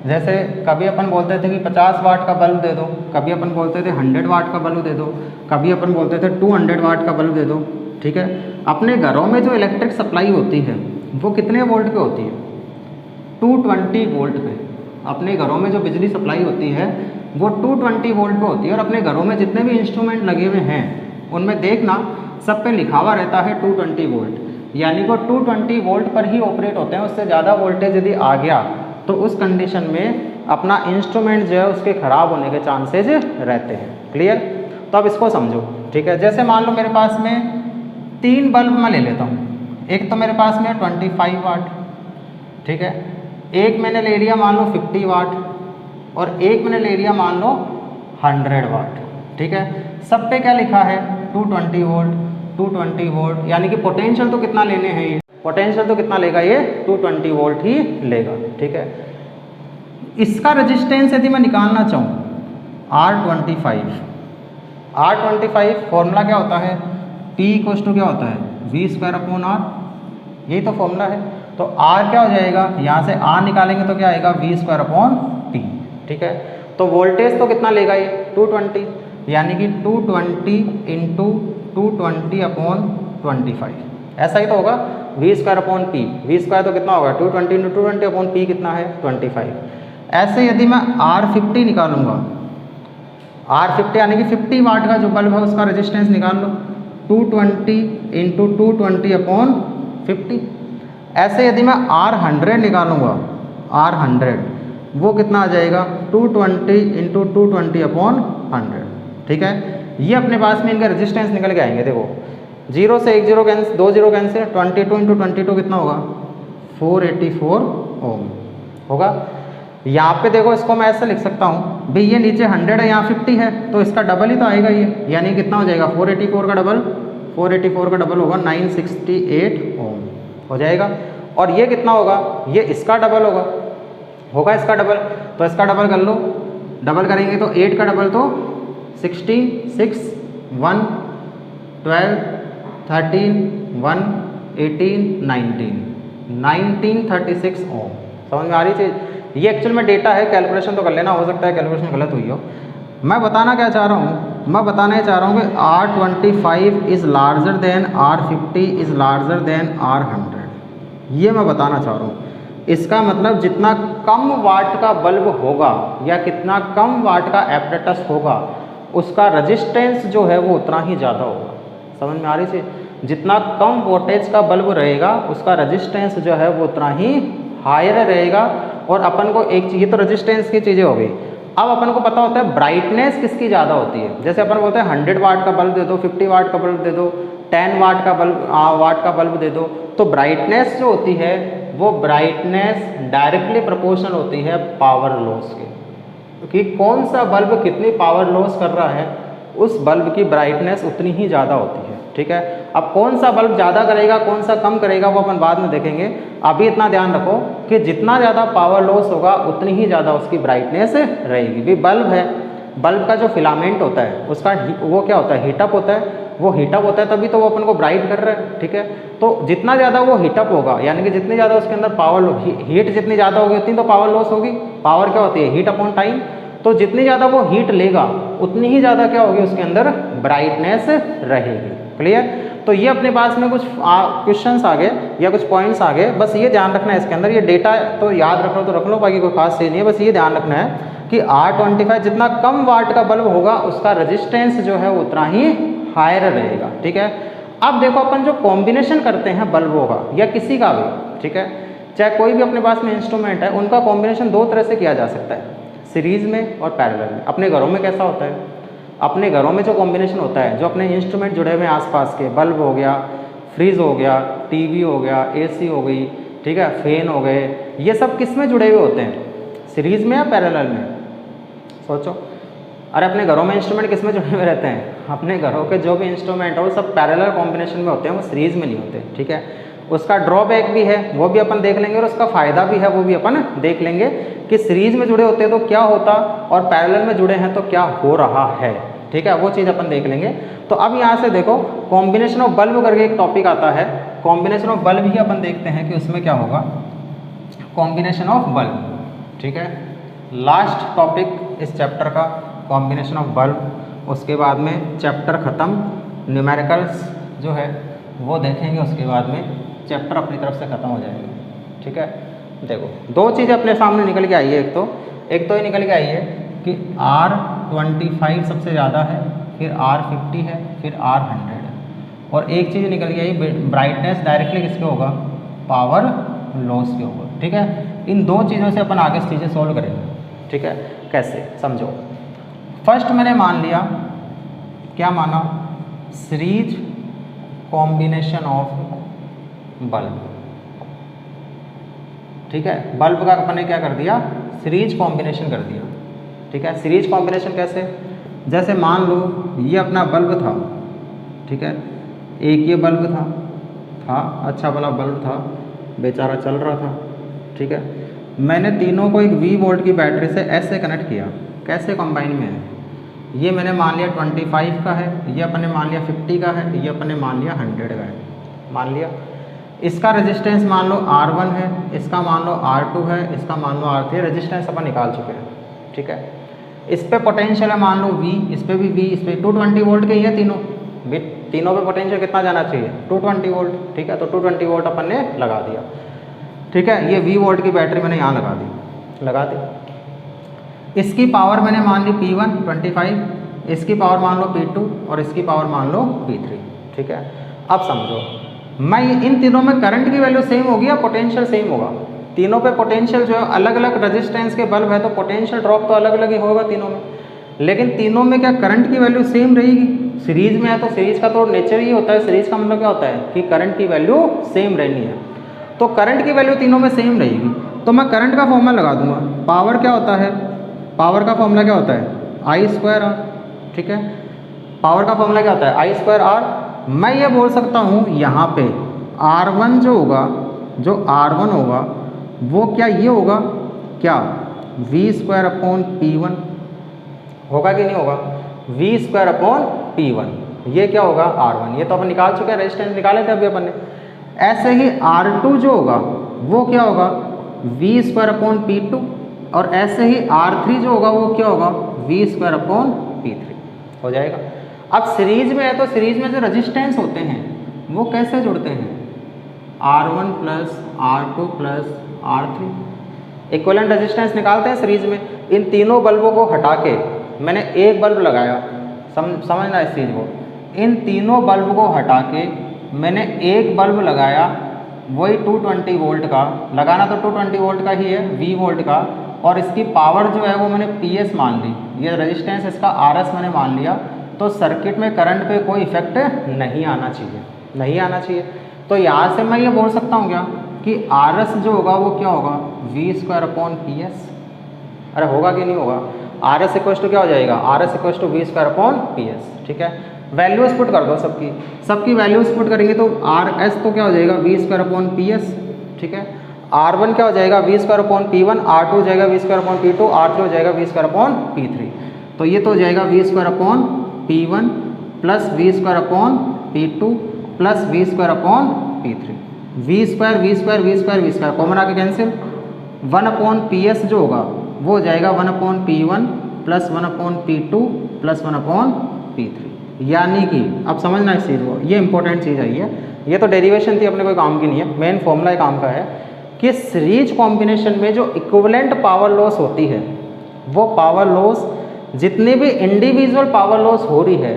जैसे कभी अपन बोलते थे कि 50 वाट का बल्ब दे दो, कभी अपन बोलते थे 100 वाट का बल्ब दे दो, कभी अपन बोलते थे 200 वाट का बल्ब दे दो, ठीक है। अपने घरों में जो इलेक्ट्रिक सप्लाई होती है वो कितने वोल्ट पे होती है? 220 वोल्ट पे। अपने घरों में जो बिजली सप्लाई होती है वो 220 वोल्ट पे होती है। और अपने घरों में जितने भी इंस्ट्रूमेंट लगे हुए हैं उनमें देखना सब पे लिखा हुआ रहता है 220 वोल्ट, यानी वो 220 वोल्ट पर ही ऑपरेट होते हैं। उससे ज़्यादा वोल्टेज यदि आ गया तो उस कंडीशन में अपना इंस्ट्रूमेंट जो है उसके ख़राब होने के चांसेज रहते हैं। क्लियर? तो अब इसको समझो, ठीक है। जैसे मान लो मेरे पास में 3 बल्ब मैं ले लेता हूँ। एक तो मेरे पास में 25 वाट, ठीक है। एक मैंने ले लिया मान लो 50 वाट, और एक मैंने ले लिया मान लो 100 वाट, ठीक है। सब पे क्या लिखा है? 220 वोल्ट, 220 वोल्ट, यानी कि पोटेंशियल तो कितना लेने हैं ये? पोटेंशियल तो कितना लेगा ये? 220 वोल्ट ही लेगा, ठीक है। इसका रेजिस्टेंस यदि मैं निकालना चाहूँ R25, फॉर्मूला क्या होता है, P इक्वल्स टू क्या होता है, V²/R, यही तो फॉर्मूला है। तो R क्या हो जाएगा, यहाँ से R निकालेंगे तो क्या आएगा, V²/P। ठीक है, तो वोल्टेज तो कितना लेगा ये 220, यानी कि 220 × 220/25, ऐसा ही तो होगा, V²/P। V² तो कितना होगा 220 × 220/P कितना है 25। ऐसे यदि मैं R50 निकालूंगा, R50 यानी कि 50 वाट का जो बल्ब है उसका रेजिस्टेंस निकाल लो, 220 × 220/50। ऐसे यदि मैं R100 निकालूंगा, R100 वो कितना आ जाएगा 220 × 220/100। ठीक है, ये अपने पास में इनका रेजिस्टेंस निकल के आएंगे। देखो 0 से 1 0 कैंसिल, 2 0 कैंसिल, 22 × 22 कितना होगा 484 ओम होगा। यहाँ पे देखो इसको मैं ऐसे लिख सकता हूँ भाई, ये नीचे 100 है, यहाँ 50 है, तो इसका डबल ही तो आएगा ये, यानी कितना हो जाएगा 484 का डबल, 484 का डबल होगा 968 ओम हो जाएगा। और ये कितना होगा, ये इसका डबल होगा इसका डबल, तो इसका डबल कर लो, डबल करेंगे तो 8 का डबल तो 66, 1 12 13 1 18 1936 ओम। समझ में आ रही चीज़, ये एक्चुअल में डेटा है, कैलकुलेशन तो कर लेना, हो सकता है कैलकुलेशन गलत हुई हो। मैं बताना क्या चाह रहा हूँ, मैं बताना ये चाह रहा हूँ कि R25 is larger than R50 is larger than R100, ये मैं बताना चाह रहा हूँ। इसका मतलब जितना कम वाट का बल्ब होगा या कितना कम वाट का एपरेटस होगा, उसका रेजिस्टेंस जो है वो उतना ही ज़्यादा होगा। समझ में आ रही चीज़, जितना कम वोल्टेज का बल्ब रहेगा उसका रेजिस्टेंस जो है वो उतना ही हायर रहेगा। और अपन को एक चीज़, तो रेजिस्टेंस की चीज़ें हो गई। अब अपन को पता होता है ब्राइटनेस किसकी ज़्यादा होती है। जैसे अपन बोलते हैं 100 वाट का बल्ब दे दो, 50 वाट का बल्ब दे दो, 10 वाट का बल्ब दे दो, तो ब्राइटनेस जो होती है वो ब्राइटनेस डायरेक्टली प्रोपोर्शनल होती है पावर लॉस के, क्योंकि कौन सा बल्ब कितनी पावर लॉस कर रहा है उस बल्ब की ब्राइटनेस उतनी ही ज़्यादा होती है। ठीक है, अब कौन सा बल्ब ज़्यादा करेगा कौन सा कम करेगा वो अपन बाद में देखेंगे। अभी इतना ध्यान रखो कि जितना ज़्यादा पावर लॉस होगा उतनी ही ज़्यादा उसकी ब्राइटनेस रहेगी। भी बल्ब है, बल्ब का जो फिलामेंट होता है उसका वो क्या होता है, हीटअप होता है, वो हीटअप होता है तभी तो वो अपन को ब्राइट कर रहा है। ठीक है, तो जितना ज़्यादा वो हीटअप होगा, यानी कि जितनी ज़्यादा उसके अंदर पावर हीट जितनी ज़्यादा होगी उतनी तो पावर लॉस होगी। पावर क्या होती है, हीट अपॉन टाइम, तो जितनी ज़्यादा वो हीट लेगा उतनी ही ज़्यादा क्या होगी उसके अंदर ब्राइटनेस रहेगी। क्लियर, तो ये अपने पास में कुछ क्वेश्चंस आ गए या कुछ पॉइंट्स आ गए, बस ये ध्यान रखना है इसके अंदर। ये डेटा तो याद रख लो तो रख लो, बाकी कोई खास चीज़ नहीं है, बस ये ध्यान रखना है कि R25 जितना कम वाट का बल्ब होगा उसका रेजिस्टेंस जो है उतना ही हायर रहेगा। ठीक है, अब देखो अपन जो कॉम्बिनेशन करते हैं बल्बों का या किसी का भी, ठीक है, चाहे कोई भी अपने पास में इंस्ट्रूमेंट है, उनका कॉम्बिनेशन दो तरह से किया जा सकता है, सीरीज में और पैरेलल में। अपने घरों में कैसा होता है, अपने घरों में जो कॉम्बिनेशन होता है, जो अपने इंस्ट्रूमेंट जुड़े हुए हैं आसपास के, बल्ब हो गया, फ्रिज हो गया, टीवी हो गया, एसी हो गई, ठीक है, फैन हो गए, ये सब किस में जुड़े हुए होते हैं, सीरीज में या पैरेलल में? सोचो, अरे अपने घरों में इंस्ट्रूमेंट किस में जुड़े हुए रहते हैं? अपने घरों के जो भी इंस्ट्रूमेंट है वो सब पैरेलल कॉम्बिनेशन में होते हैं, वो सीरीज में नहीं होते। ठीक है, उसका ड्रॉबैक भी है वो भी अपन देख लेंगे और उसका फ़ायदा भी है वो भी अपन देख लेंगे कि सीरीज में जुड़े होते हैं तो क्या होता और पैरेलल में जुड़े हैं तो क्या हो रहा है। ठीक है, वो चीज़ अपन देख लेंगे। तो अब यहाँ से देखो कॉम्बिनेशन ऑफ बल्ब करके एक टॉपिक आता है, कॉम्बिनेशन ऑफ बल्ब ही अपन देखते हैं कि उसमें क्या होगा, कॉम्बिनेशन ऑफ बल्ब। ठीक है, लास्ट टॉपिक इस चैप्टर का कॉम्बिनेशन ऑफ बल्ब। उसके बाद में चैप्टर ख़त्म, न्यूमेरिकल्स जो है वो देखेंगे, उसके बाद में चैप्टर अपनी तरफ से ख़त्म हो जाएगा। ठीक है, देखो दो चीज़ें अपने सामने निकल के आई है, एक तो ये निकल के आई है कि R25 सबसे ज़्यादा है, फिर R50 है, फिर R100 है, और एक चीज़ निकल के आई ब्राइटनेस डायरेक्टली किसके होगा, पावर लॉस के होगा। ठीक है, इन दो चीज़ों से अपन आगे चीज़ें सोल्व करेंगे। ठीक है, कैसे समझो। फर्स्ट मैंने मान लिया, क्या माना, सीरीज कॉम्बिनेशन ऑफ बल्ब। ठीक है, बल्ब का अपन ने क्या कर दिया, सीरीज कॉम्बिनेशन कर दिया। ठीक है, सीरीज कॉम्बिनेशन कैसे, जैसे मान लो ये अपना बल्ब था, ठीक है, एक ये बल्ब था अच्छा वाला बल्ब था, बेचारा चल रहा था। ठीक है, मैंने तीनों को एक V वोल्ट की बैटरी से ऐसे कनेक्ट किया, कैसे कंबाइन में है, ये मैंने मान लिया 25 का है, ये अपने मान लिया 50 का है, ये अपने मान लिया 100 का है, मान लिया। इसका रेजिस्टेंस मान लो R1 है, इसका मान लो R2 है, इसका मान लो R3, रेजिस्टेंस अपन निकाल चुके हैं, ठीक है। इस पे पोटेंशियल है मान लो V, इस पे भी V, इस पे 220 वोल्ट के ही है तीनों, तीनों पे पोटेंशियल कितना जाना चाहिए 220 वोल्ट, ठीक है। तो 220 वोल्ट अपन ने लगा दिया, ठीक है। ये V वोल्ट की बैटरी मैंने यहाँ लगा दी। इसकी पावर मैंने मान ली P1 25, इसकी पावर मान लो P2 और इसकी पावर मान लो P3, ठीक है। अब समझो मैं इन तीनों में करंट की वैल्यू सेम होगी या पोटेंशियल सेम होगा? तीनों पे पोटेंशियल जो है अलग अलग रेजिस्टेंस के बल्ब है, तो पोटेंशियल ड्रॉप तो अलग अलग ही होगा तीनों में, लेकिन तीनों में क्या करंट की वैल्यू सेम रहेगी? सीरीज में है तो सीरीज का तो नेचर ही होता है, सीरीज का मतलब क्या होता है कि करंट की वैल्यू सेम रहनी है। तो करंट की वैल्यू तीनों में सेम रहेगी, तो मैं करंट का फॉर्मूला लगा दूंगा। पावर क्या होता है, पावर का फॉर्मूला क्या होता है I²R, ठीक है। पावर का फॉर्मूला क्या होता है I²R। मैं ये बोल सकता हूँ यहाँ पे R1 जो होगा, जो R1 होगा वो क्या ये होगा क्या V²/P1 होगा कि नहीं होगा? V²/P1 ये क्या होगा R1, ये तो अपन निकाल चुके हैं, रेजिस्टेंस निकाले थे अभी अपन ने। ऐसे ही R2 जो होगा वो क्या होगा V²/P2, और ऐसे ही R3 जो होगा वो क्या होगा V²/P3 हो जाएगा। अब सीरीज में है तो सीरीज में जो रेजिस्टेंस होते हैं वो कैसे जुड़ते हैं R1 plus R2 plus R3, equivalent resistance निकालते हैं सीरीज में। इन तीनों बल्बों को हटा के मैंने एक बल्ब लगाया, समझना इस चीज़ को, इन तीनों बल्ब को हटा के मैंने एक बल्ब लगाया, वही 220 वोल्ट का, लगाना तो 220 वोल्ट का ही है V वोल्ट का, और इसकी पावर जो है वो मैंने PS मान ली, ये रेजिस्टेंस इसका RS मैंने मान लिया, तो सर्किट में करंट पे कोई इफेक्ट नहीं आना चाहिए, नहीं आना चाहिए। तो यहाँ से मैं ये बोल सकता हूँ क्या कि RS जो होगा वो क्या होगा V²/PS, अरे होगा कि नहीं होगा? RS इक्वल टू क्या हो जाएगा RS इक्वल टू V²/PS, ठीक है। वैल्यूज पुट कर दो सबकी वैल्यूज पुट करेंगे तो RS तो क्या हो जाएगा V²/PS, ठीक है। R1 क्या हो जाएगा V²/P1, R2 हो जाएगा V²/P2, R3 हो जाएगा V²/P3। तो ये तो हो जाएगा V²/P1 plus V²/P2 plus V²/P3, V² common आके कैंसिल, 1/PS जो होगा वो हो जाएगा 1/P1 plus 1/P2 plus 1/P3। यानी कि अब समझना इस चीज़ को, ये इंपॉर्टेंट चीज़ है, ये तो डेरिवेशन थी, अपने कोई काम की नहीं है, मेन फॉर्मूला काम का है कि सीरीज कॉम्बिनेशन में जो इक्विवेलेंट पावर लॉस होती है वो पावर लॉस जितनी भी इंडिविजुअल पावर लॉस हो रही है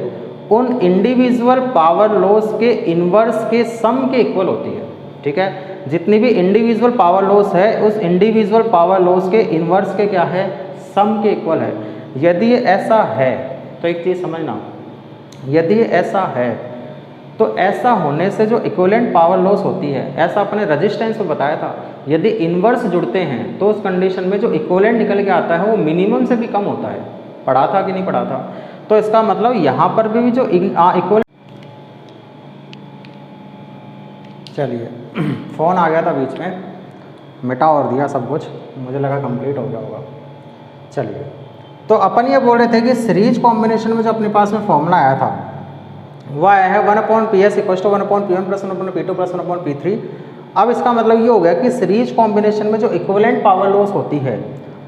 उन इंडिविजुअल पावर लॉस के इन्वर्स के सम के इक्वल होती है, ठीक है। जितनी भी इंडिविजुअल पावर लॉस है उस इंडिविजुअल पावर लॉस के इन्वर्स के क्या है सम के इक्वल है। यदि ऐसा है तो एक चीज़ समझना, यदि ऐसा है तो ऐसा होने से जो इक्विवेलेंट पावर लॉस होती है, ऐसा अपने रेजिस्टेंस में बताया था, यदि इन्वर्स जुड़ते हैं तो उस कंडीशन में जो इक्विवेलेंट निकल के आता है वो मिनिमम से भी कम होता है। पढ़ा था कि नहीं पढ़ा था? तो इसका मतलब यहाँ पर भी जो इक्विवेलेंट, चलिए फ़ोन आ गया था बीच में, मिटा और दिया सब कुछ, मुझे लगा कंप्लीट हो गया होगा। चलिए, तो अपन ये बोल रहे थे कि सीरीज कॉम्बिनेशन में जो अपने पास में फॉर्मूला आया था वह आया है 1/PS equal to 1/P1 plus 1/P2 plus 1/P3। अब इसका मतलब ये हो गया कि सीरीज कॉम्बिनेशन में जो इक्विवेलेंट पावर लॉस होती है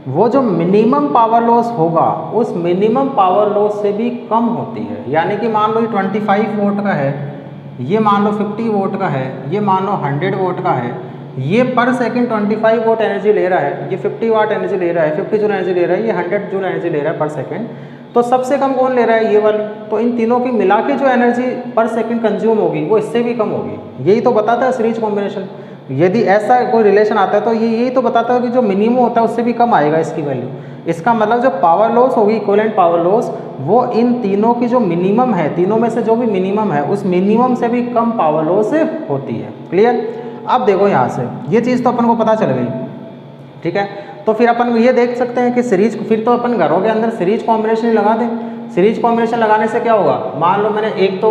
वो जो मिनिमम पावर लॉस होगा उस मिनिमम पावर लॉस से भी कम होती है। यानी कि मान लो ये 25 वोल्ट का है, ये मान लो 50 वोट का है, ये मान लो 100 वोट का है, ये पर सेकंड 25 वोट एनर्जी ले रहा है, ये 50 वाट एनर्जी ले रहा है, 50 जूल एनर्जी ले रहा है, ये 100 जूल एनर्जी ले रहा है पर सेकंड। तो सबसे कम कौन ले रहा है? ये वाली। तो इन तीनों की मिला के जो एनर्जी पर सेकंड कंज्यूम होगी वो इससे भी कम होगी। यही तो बताता है सीरीज कॉम्बिनेशन। यदि ऐसा कोई रिलेशन आता है तो ये यही तो बताता है कि जो मिनिमम होता है उससे भी कम आएगा इसकी वैल्यू। इसका मतलब जो पावर लॉस होगी इक्विवेलेंट पावर लॉस वो इन तीनों की जो मिनिमम है, तीनों में से जो भी मिनिमम है उस मिनिमम से भी कम पावर लॉस होती है। क्लियर? अब देखो यहाँ से ये चीज़ तो अपन को पता चल गई, ठीक है। तो फिर अपन ये देख सकते हैं कि सीरीज, फिर तो अपन घरों के अंदर सीरीज कॉम्बिनेशन लगा दें। सीरीज कॉम्बिनेशन लगाने से क्या होगा, मान लो मैंने एक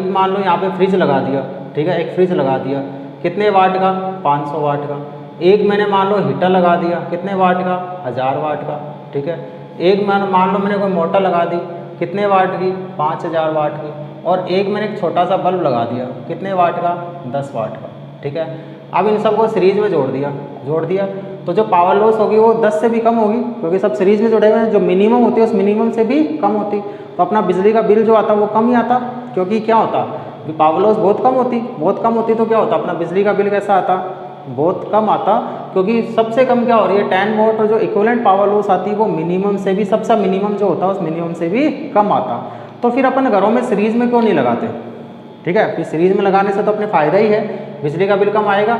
मान लो यहाँ पे फ्रिज लगा दिया, ठीक है, एक फ्रिज लगा दिया, कितने वाट का? 500 वाट का। एक मैंने मान लो हीटर लगा दिया, कितने वाट का, 1000 वाट का, ठीक है। एक मान लो मैंने कोई मोटर लगा दी, कितने वाट की, 5000 वाट की। और एक मैंने एक छोटा सा बल्ब लगा दिया, कितने वाट का, 10 वाट का, ठीक है। अब इन सबको सीरीज में जोड़ दिया तो जो पावर लॉस होगी वो 10 से भी कम होगी, क्योंकि सब सीरीज में जुड़े हुए हैं। जो मिनिमम होती है उस मिनिमम से भी कम होती, तो अपना बिजली का बिल जो आता वो कम ही आता। क्योंकि क्या होता, पावर लॉस बहुत कम होती तो क्या होता, अपना बिजली का बिल कैसा आता, बहुत कम आता। क्योंकि सबसे कम क्या हो रही है, 10 वॉट, और जो इक्विवेलेंट पावर लॉस आती है वो मिनिमम से भी, सबसे मिनिमम जो होता है उस मिनिमम से भी कम आता। तो फिर अपन घरों में सीरीज में क्यों नहीं लगाते, ठीक है। फिर सीरीज में लगाने से तो अपने फ़ायदा ही है, बिजली का बिल कम आएगा।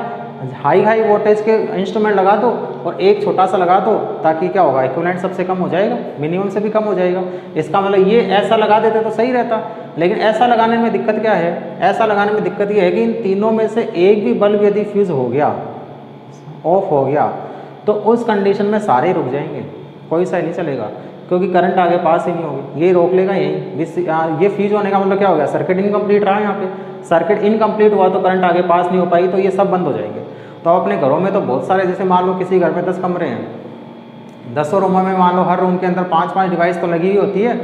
हाई वोल्टेज के इंस्ट्रूमेंट लगा दो और एक छोटा सा लगा दो, ताकि क्या होगा, इक्विवेलेंट सबसे कम हो जाएगा, मिनिमम से भी कम हो जाएगा। इसका मतलब ये ऐसा लगा देते तो सही रहता, लेकिन ऐसा लगाने में दिक्कत क्या है, ऐसा लगाने में दिक्कत ये है कि इन तीनों में से एक भी बल्ब यदि फ्यूज़ हो गया, ऑफ हो गया, तो उस कंडीशन में सारे रुक जाएंगे, कोई सा नहीं चलेगा, क्योंकि करंट आगे पास ही नहीं होगी, ये रोक लेगा यही। ये फ्यूज होने का मतलब क्या हो गया, सर्किट इनकम्प्लीट रहा है, यहाँ पे सर्किट इनकम्प्लीट हुआ तो करंट आगे पास नहीं हो पाई, तो ये सब बंद हो जाएंगे। तो अपने घरों में तो बहुत सारे, जैसे मान लो किसी घर में 10 कमरे हैं, 10 रूमों में मान लो हर रूम के अंदर 5-5 डिवाइस तो लगी हुई होती है।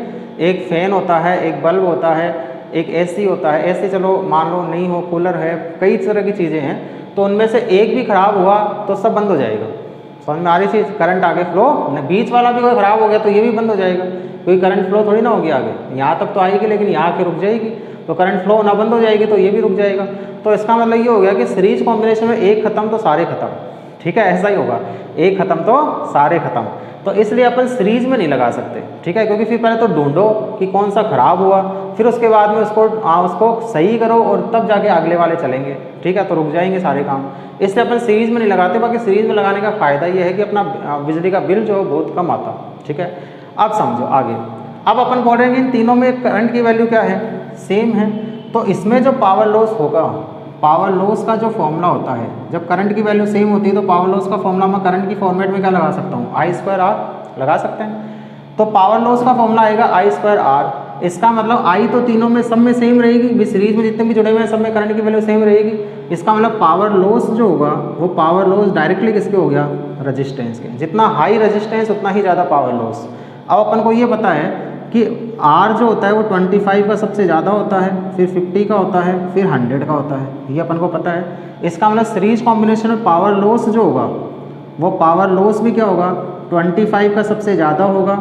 एक फ़ैन होता है, एक बल्ब होता है, एक एसी होता है। एसी चलो मान लो नहीं हो, कूलर है, कई तरह की चीज़ें हैं। तो उनमें से एक भी ख़राब हुआ तो सब बंद हो जाएगा। समझ में आ रही चीज़, करंट आगे फ्लो, बीच वाला भी कोई ख़राब हो गया तो ये भी बंद हो जाएगा, कोई करंट फ्लो थोड़ी ना होगी आगे, यहाँ तक तो आएगी लेकिन यहाँ आके रुक जाएगी। तो करंट फ्लो ना बंद हो जाएगी तो ये भी रुक जाएगा। तो इसका मतलब ये हो गया कि सीरीज कॉम्बिनेशन में एक खत्म तो सारे खत्म, ठीक है, ऐसा ही होगा, एक खत्म तो सारे खत्म। तो इसलिए अपन सीरीज में नहीं लगा सकते, ठीक है, क्योंकि फिर पहले तो ढूंढो कि कौन सा खराब हुआ, फिर उसके बाद में उसको सही करो और तब जाके अगले वाले चलेंगे, ठीक है, तो रुक जाएंगे सारे काम। इसलिए अपन सीरीज में नहीं लगाते। बाकी सीरीज में लगाने का फ़ायदा ये है कि अपना बिजली का बिल जो है बहुत कम आता, ठीक है। अब समझो आगे, अब अपन बोल रहे हैं कि इन तीनों में करंट की वैल्यू क्या है, सेम है। तो इसमें जो पावर लॉस होगा, पावर लॉस का जो फॉर्मूला होता है, जब करंट की वैल्यू सेम होती है तो पावर लॉस का फॉर्मूला मैं करंट की फॉर्मेट में क्या लगा सकता हूँ, I/R लगा सकते हैं। तो पावर लॉस का फॉर्मूला आएगा I/R। इसका मतलब I तो तीनों में सब में सेम रहेगी, सीरीज में जितने भी जुड़े हुए हैं सब में करंट की वैल्यू सेम रहेगी। इसका मतलब पावर लॉस जो होगा वो पावर लॉस डायरेक्टली किसके हो गया, रजिस्टेंस के। जितना हाई रजिस्टेंस उतना ही ज़्यादा पावर लॉस। अब अपन को ये पता है कि R जो होता है वो 25 का सबसे ज़्यादा होता है, फिर 50 का होता है, फिर 100 का होता है, ये अपन को पता है। इसका मतलब सीरीज कॉम्बिनेशन में पावर लॉस जो होगा वो पावर लॉस भी क्या होगा, 25 का सबसे ज़्यादा होगा,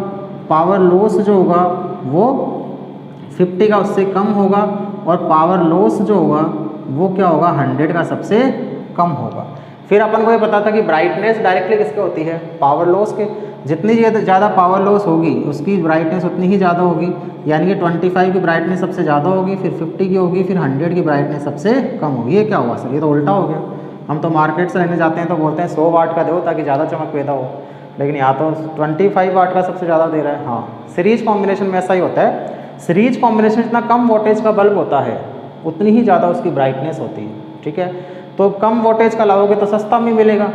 पावर लॉस जो होगा वो 50 का उससे कम होगा, और पावर लॉस जो होगा वो क्या होगा, 100 का सबसे कम होगा। फिर अपन को ये पता था कि ब्राइटनेस डायरेक्टली किसके होती है, पावर लॉस के। जितनी ज़्यादा पावर लॉस होगी उसकी ब्राइटनेस उतनी ही ज़्यादा होगी, यानी कि 25 की ब्राइटनेस सबसे ज़्यादा होगी, फिर 50 की होगी, फिर 100 की ब्राइटनेस सबसे कम होगी। ये क्या हुआ सर, ये तो उल्टा हो गया। हम तो मार्केट से लेने जाते हैं तो बोलते हैं 100 वाट का दो ताकि ज़्यादा चमक पैदा हो, लेकिन यहाँ तो 25 वाट का सबसे ज़्यादा दे रहा है। हाँ, सीरीज कॉम्बिनेशन में ऐसा ही होता है। सीरीज कॉम्बिनेशन जितना कम वोल्टेज का बल्ब होता है उतनी ही ज़्यादा उसकी ब्राइटनेस होती है, ठीक है। तो कम वोल्टेज का लाओगे तो सस्ता भी मिलेगा,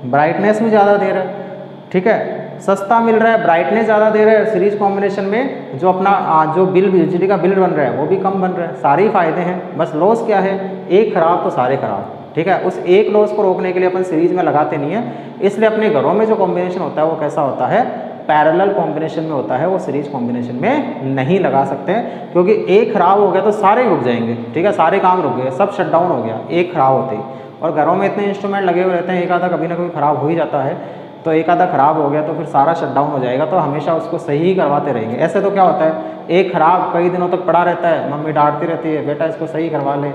ब्राइटनेस भी ज़्यादा दे रहा है, ठीक है, सस्ता मिल रहा है, ब्राइटनेस ज़्यादा दे रहा है। सीरीज कॉम्बिनेशन में जो अपना जो बिजली का बिल बन रहा है वो भी कम बन रहा है। सारे ही फायदे हैं, बस लॉस क्या है, एक खराब तो सारे खराब, ठीक है। उस एक लॉस को रोकने के लिए अपन सीरीज में लगाते नहीं है। इसलिए अपने घरों में जो कॉम्बिनेशन होता है वो कैसा होता है, पैरेलल कॉम्बिनेशन में होता है, वो सीरीज कॉम्बिनेशन में नहीं लगा सकते हैं, क्योंकि एक खराब हो गया तो सारे रुक जाएंगे, ठीक है, सारे काम रुक गए, सब शट डाउन हो गया एक खराब होते ही। और घरों में इतने इंस्ट्रूमेंट लगे हुए रहते हैं, एक आधा कभी ना कभी खराब हो ही जाता है, तो एक आधा खराब हो गया तो फिर सारा शट डाउन हो जाएगा। तो हमेशा उसको सही ही करवाते रहेंगे। ऐसे तो क्या होता है, एक खराब कई दिनों तक पड़ा रहता है, मम्मी डांटती रहती है, बेटा इसको सही करवा ले,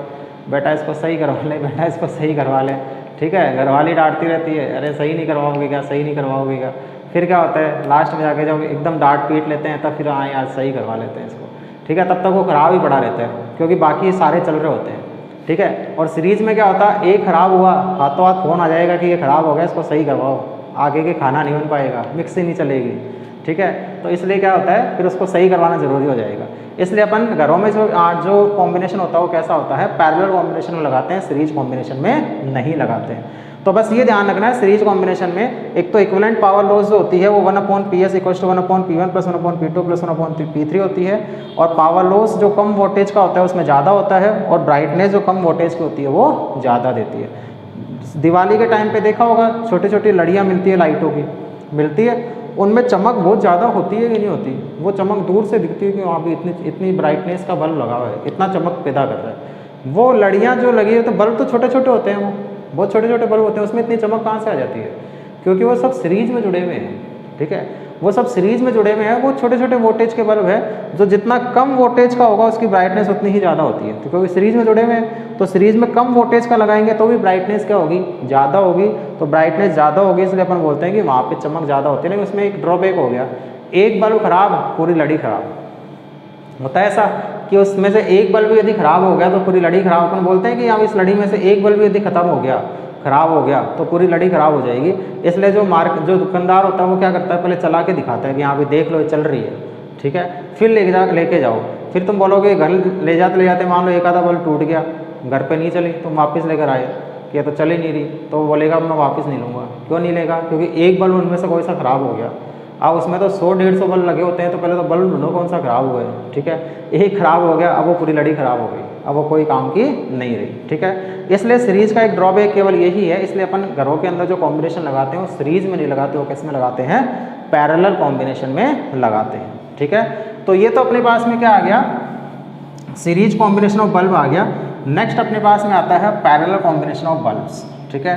बेटा इसको सही करवा ले, बेटा इसको सही करवा ले, ठीक है, घरवाली डांटती रहती है, अरे सही नहीं करवाओगे क्या, सही नहीं करवाओगे क्या। फिर क्या होता है, लास्ट में जाके जब एकदम डांट पीट लेते हैं तब फिर हाँ यार सही करवा लेते हैं इसको, ठीक है, तब तक वो खराब ही पड़ा रहता है, क्योंकि बाकी सारे चल रहे होते हैं, ठीक है। और सीरीज में क्या होता है, एक खराब हुआ हाथों हाथ फ़ोन आ जाएगा कि ये खराब हो गया, इसको सही करवाओ, आगे के खाना नहीं बन पाएगा, मिक्सी नहीं चलेगी, ठीक है। तो इसलिए क्या होता है, फिर उसको सही करवाना ज़रूरी हो जाएगा। इसलिए अपन घरों में जो कॉम्बिनेशन होता है वो कैसा होता है, पैरेलल कॉम्बिनेशन में लगाते हैं, सीरीज कॉम्बिनेशन में नहीं लगाते हैं। तो बस ये ध्यान रखना है, सीरीज कॉम्बिनेशन में एक तो इक्विवेलेंट पावर लॉस जो होती है वो 1/PS = 1/P1 + 1/P2 + 1/P3 होती है, और पावर लॉस जो कम वोल्टेज का होता है उसमें ज़्यादा होता है, और ब्राइटनेस जो कम वोल्टेज की होती है वो ज़्यादा देती है। दिवाली के टाइम पे देखा होगा छोटी छोटी लड़ियाँ मिलती है लाइटों की, मिलती है, उनमें चमक बहुत ज़्यादा होती है कि नहीं होती? वो चमक दूर से दिखती है कि वहाँ भी इतनी इतनी ब्राइटनेस का बल्ब लगा हुआ है, इतना चमक पैदा कर रहा है। वो लड़ियाँ जो लगी है तो बल्ब तो छोटे छोटे होते हैं, वो बहुत छोटे छोटे बल्ब होते हैं, उसमें इतनी चमक कहाँ से आ जाती है? क्योंकि वो सब सीरीज में जुड़े हुए हैं, ठीक है, वो सब सीरीज में जुड़े हुए हैं। वो छोटे छोटे वोल्टेज के बल्ब है, जो जितना कम वोल्टेज का होगा उसकी ब्राइटनेस उतनी ही ज़्यादा होती है। तो क्योंकि सीरीज में जुड़े हुए हैं तो सीरीज में कम वोल्टेज का लगाएंगे तो भी ब्राइटनेस क्या होगी? ज़्यादा होगी। तो ब्राइटनेस ज़्यादा होगी इसलिए अपन बोलते हैं कि वहाँ पे चमक ज़्यादा होती है। लेकिन उसमें एक ड्रॉबैक हो गया, एक बल्ब खराब पूरी लड़ी खराब। होता है ऐसा कि उसमें से एक बल्ब यदि खराब हो गया तो पूरी लड़ी खराब। अपन बोलते हैं कि यहाँ इस लड़ी में से एक बल्ब यदि खत्म हो गया, खराब हो गया, तो पूरी लड़ी खराब हो जाएगी। इसलिए जो दुकानदार होता है वो क्या करता है, पहले चला के दिखाता है कि यहाँ पे देख लो ये चल रही है, ठीक है, फिर लेके जाओ। फिर तुम बोलोगे घर ले जाते मान लो एक आधा बल्ब टूट गया, घर पे नहीं चली, तुम वापस लेकर आए कि ये तो चल ही नहीं रही, तो वो बोलेगा मैं वापस नहीं लूँगा। क्यों नहीं लेगा? क्योंकि एक बल्ब उनमें से कोई सा ख़राब हो गया। अब उसमें तो 100-150 बल्ब लगे होते हैं, तो पहले तो बल्ब ढूंढो कौन सा ख़राब हुआ है, ठीक है। एक ख़राब हो गया, अब वो पूरी लड़ी ख़राब हो गई, अब वो कोई काम की नहीं रही, ठीक है। इसलिए सीरीज़ का एक ड्रॉबैक केवल यही है। इसलिए अपन घरों के अंदर जो कॉम्बिनेशन लगाते हैं वो सीरीज़ में नहीं लगाते, वो किस में लगाते हैं? पैरेलल कॉम्बिनेशन में लगाते हैं, ठीक है। तो ये तो अपने पास में क्या आ गया? सीरीज कॉम्बिनेशन ऑफ बल्ब आ गया। नेक्स्ट अपने पास में आता है पैरेलल कॉम्बिनेशन ऑफ बल्ब्स, ठीक है।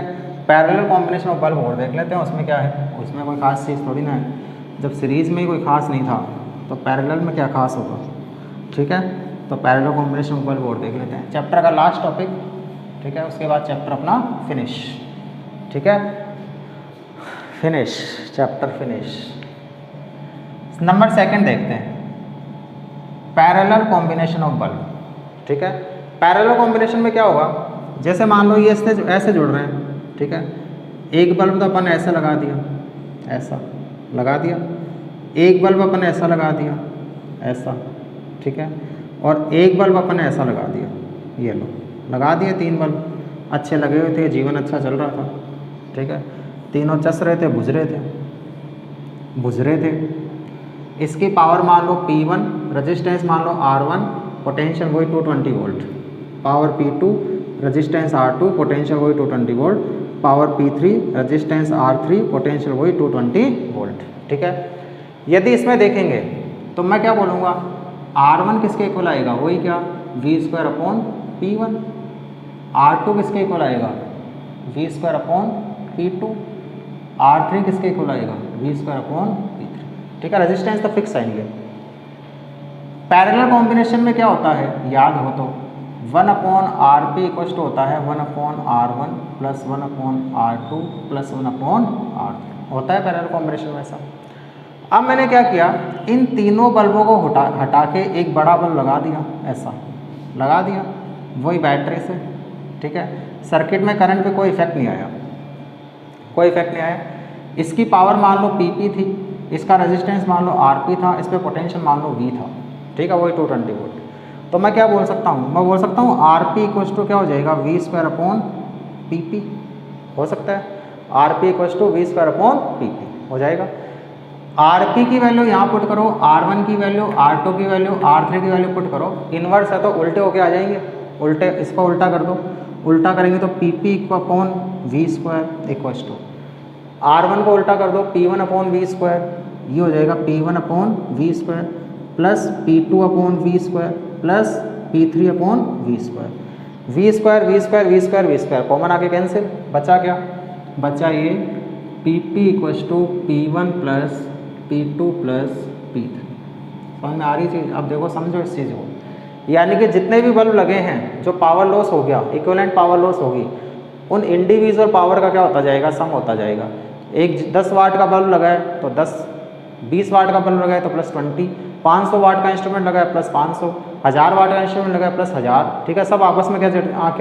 पैरेलल कॉम्बिनेशन ऑफ बल्ब और देख लेते हैं उसमें क्या है। उसमें कोई खास चीज़ थोड़ी ना है, जब सीरीज़ में ही कोई खास नहीं था तो पैरेलल में क्या खास होगा, ठीक है। तो पैरेलल कॉम्बिनेशन ऑफ बल्ब और देख लेते हैं, चैप्टर का लास्ट टॉपिक, ठीक है। उसके बाद चैप्टर अपना फिनिश, ठीक है, फिनिश, चैप्टर फिनिश। नंबर 2 देखते हैं, पैरेलल कॉम्बिनेशन ऑफ बल्ब, ठीक है। पैरेलल कॉम्बिनेशन में क्या होगा? जैसे मान लो ये ऐसे जुड़ रहे हैं, ठीक है। एक बल्ब तो अपन ऐसे लगा दिया, ऐसा लगा दिया, एक बल्ब अपन ऐसा लगा दिया, ऐसा, ठीक है, और एक बल्ब अपन ऐसा लगा दिया, ये लो लगा दिए 3 बल्ब, अच्छे लगे हुए थे, जीवन अच्छा चल रहा था, ठीक है, तीनों चस रहे थे, बुझ रहे थे। इसकी पावर मान लो P1, रेजिस्टेंस मान लो R1, पोटेंशियल वही 220 volt, power P2, resistance R2, potential वही 220 volt, power P3, resistance R3, potential वही 220 वोल्ट, ठीक है। यदि इसमें देखेंगे तो मैं क्या बोलूँगा, R1 किसके इक्वल आएगा? वही क्या, V²/P1। R2 किसके इक्वल आएगा? V²/P2। R3 किसके इक्वल आएगा? V²/P3, ठीक है। रेजिस्टेंस तो फिक्स आएंगे। पैरेलल कॉम्बिनेशन में क्या होता है, याद हो तो 1/RP इक्वल टू होता है 1/R1 plus 1/R2 plus 1/R3 होता है पैरेलल कॉम्बिनेशन में ऐसा। अब मैंने क्या किया, इन तीनों बल्बों को हटा के एक बड़ा बल्ब लगा दिया, ऐसा लगा दिया, वही बैटरी से, ठीक है। सर्किट में करंट पे कोई इफेक्ट नहीं आया, कोई इफेक्ट नहीं आया। इसकी पावर मान लो PP थी, इसका रेजिस्टेंस मान लो RP था, इस पर पोटेंशियल मान लो V था, ठीक है, वही 220 वोल्ट। तो मैं क्या बोल सकता हूँ, मैं बोल सकता हूँ RP इक्वल टू क्या हो जाएगा, V²/PP हो सकता है, RP इक्वल टू V²/PP हो जाएगा। RP की वैल्यू यहाँ पुट करो, R1 की वैल्यू, R2 की वैल्यू, R3 की वैल्यू पुट करो, इन्वर्स है तो उल्टे होके आ जाएंगे, उल्टे, इसको उल्टा कर दो, उल्टा करेंगे तो PP/V² इक्वल टू R1 को उल्टा कर दो, P1/V², ये हो जाएगा P1/V² plus P2/V² plus P3/V²। V² common आके कैंसिल, बचा क्या? बचा ये PP equal to P1 plus P2 plus P3। समझ में आ रही चीज़? अब देखो, समझो इस चीज़ को, यानी कि जितने भी बल्ब लगे हैं जो पावर लॉस हो गया, इक्विवेलेंट पावर लॉस होगी, उन इंडिविजुअल पावर का क्या होता जाएगा, सम होता जाएगा। एक 10 वाट का बल्ब लगा है तो 10, 20 वाट का बल्ब लगा है तो प्लस 20, 500 वाट का इंस्ट्रूमेंट लगा है प्लस 500, 1000 वाट का इंस्ट्रूमेंट लगा है प्लस 1000, ठीक है। सब आपस में क्या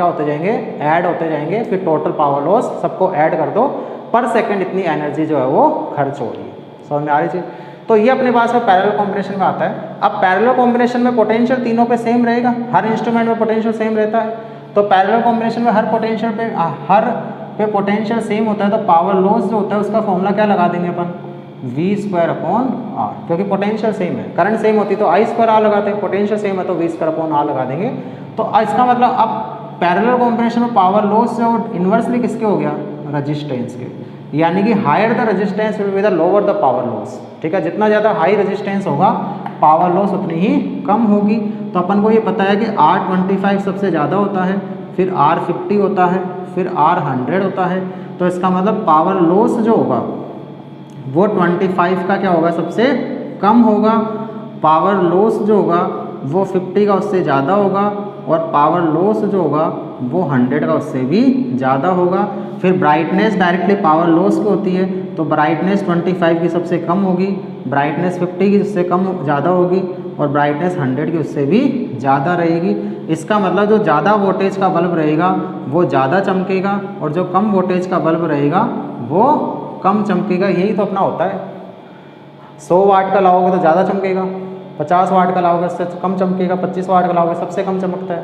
होते जाएंगे, ऐड होते जाएंगे, फिर टोटल पावर लॉस सबको ऐड कर दो, पर सेकंड इतनी एनर्जी जो है वो खर्च हो रही है। समझ में आ रही चीज़? तो ये अपने पास में पैरेलल कॉम्बिनेशन में आता है। अब पैरेलल कॉम्बिनेशन में पोटेंशियल तीनों पे सेम रहेगा, हर इंस्ट्रूमेंट में पोटेंशियल सेम रहता है। तो पैरेलल कॉम्बिनेशन में हर पे पोटेंशियल सेम होता है, तो पावर लॉस जो होता है उसका फॉर्मूला क्या लगा देंगे अपन, V²/R, क्योंकि पोटेंशियल सेम है, करंट सेम होती तो I² R लगाते हैं, पोटेंशियल सेम है तो V²/R लगा देंगे। तो इसका मतलब अब पैरेलल कॉम्बिनेशन में पावर लॉस जो इन्वर्सली किसके हो गया, रेजिस्टेंस के, यानी कि higher the resistance will be the lower the power loss. ठीक है, जितना ज़्यादा हाई रेजिस्टेंस होगा पावर लॉस उतनी ही कम होगी। तो अपन को ये पता है कि R25 सबसे ज़्यादा होता है, फिर R50 होता है, फिर R100 होता है। तो इसका मतलब पावर लॉस जो होगा वो 25 का क्या होगा, सबसे कम होगा। पावर लॉस जो होगा वो 50 का उससे ज़्यादा होगा, और पावर लॉस जो होगा वो 100 का उससे भी ज़्यादा होगा। फिर ब्राइटनेस डायरेक्टली पावर लॉस की होती है, तो ब्राइटनेस 25 की सबसे कम होगी, ब्राइटनेस 50 की उससे कम ज़्यादा होगी, और ब्राइटनेस 100 की उससे भी ज़्यादा रहेगी। इसका मतलब जो ज़्यादा वोल्टेज का बल्ब रहेगा वो ज़्यादा चमकेगा, और जो कम वोल्टेज का बल्ब रहेगा वो कम चमकेगा। यही तो अपना होता है। 100 वाट का लाओगे तो ज़्यादा चमकेगा, 50 वाट का लाओगे उससे कम चमकेगा, 25 वाट का लाओगे सबसे कम चमकता है,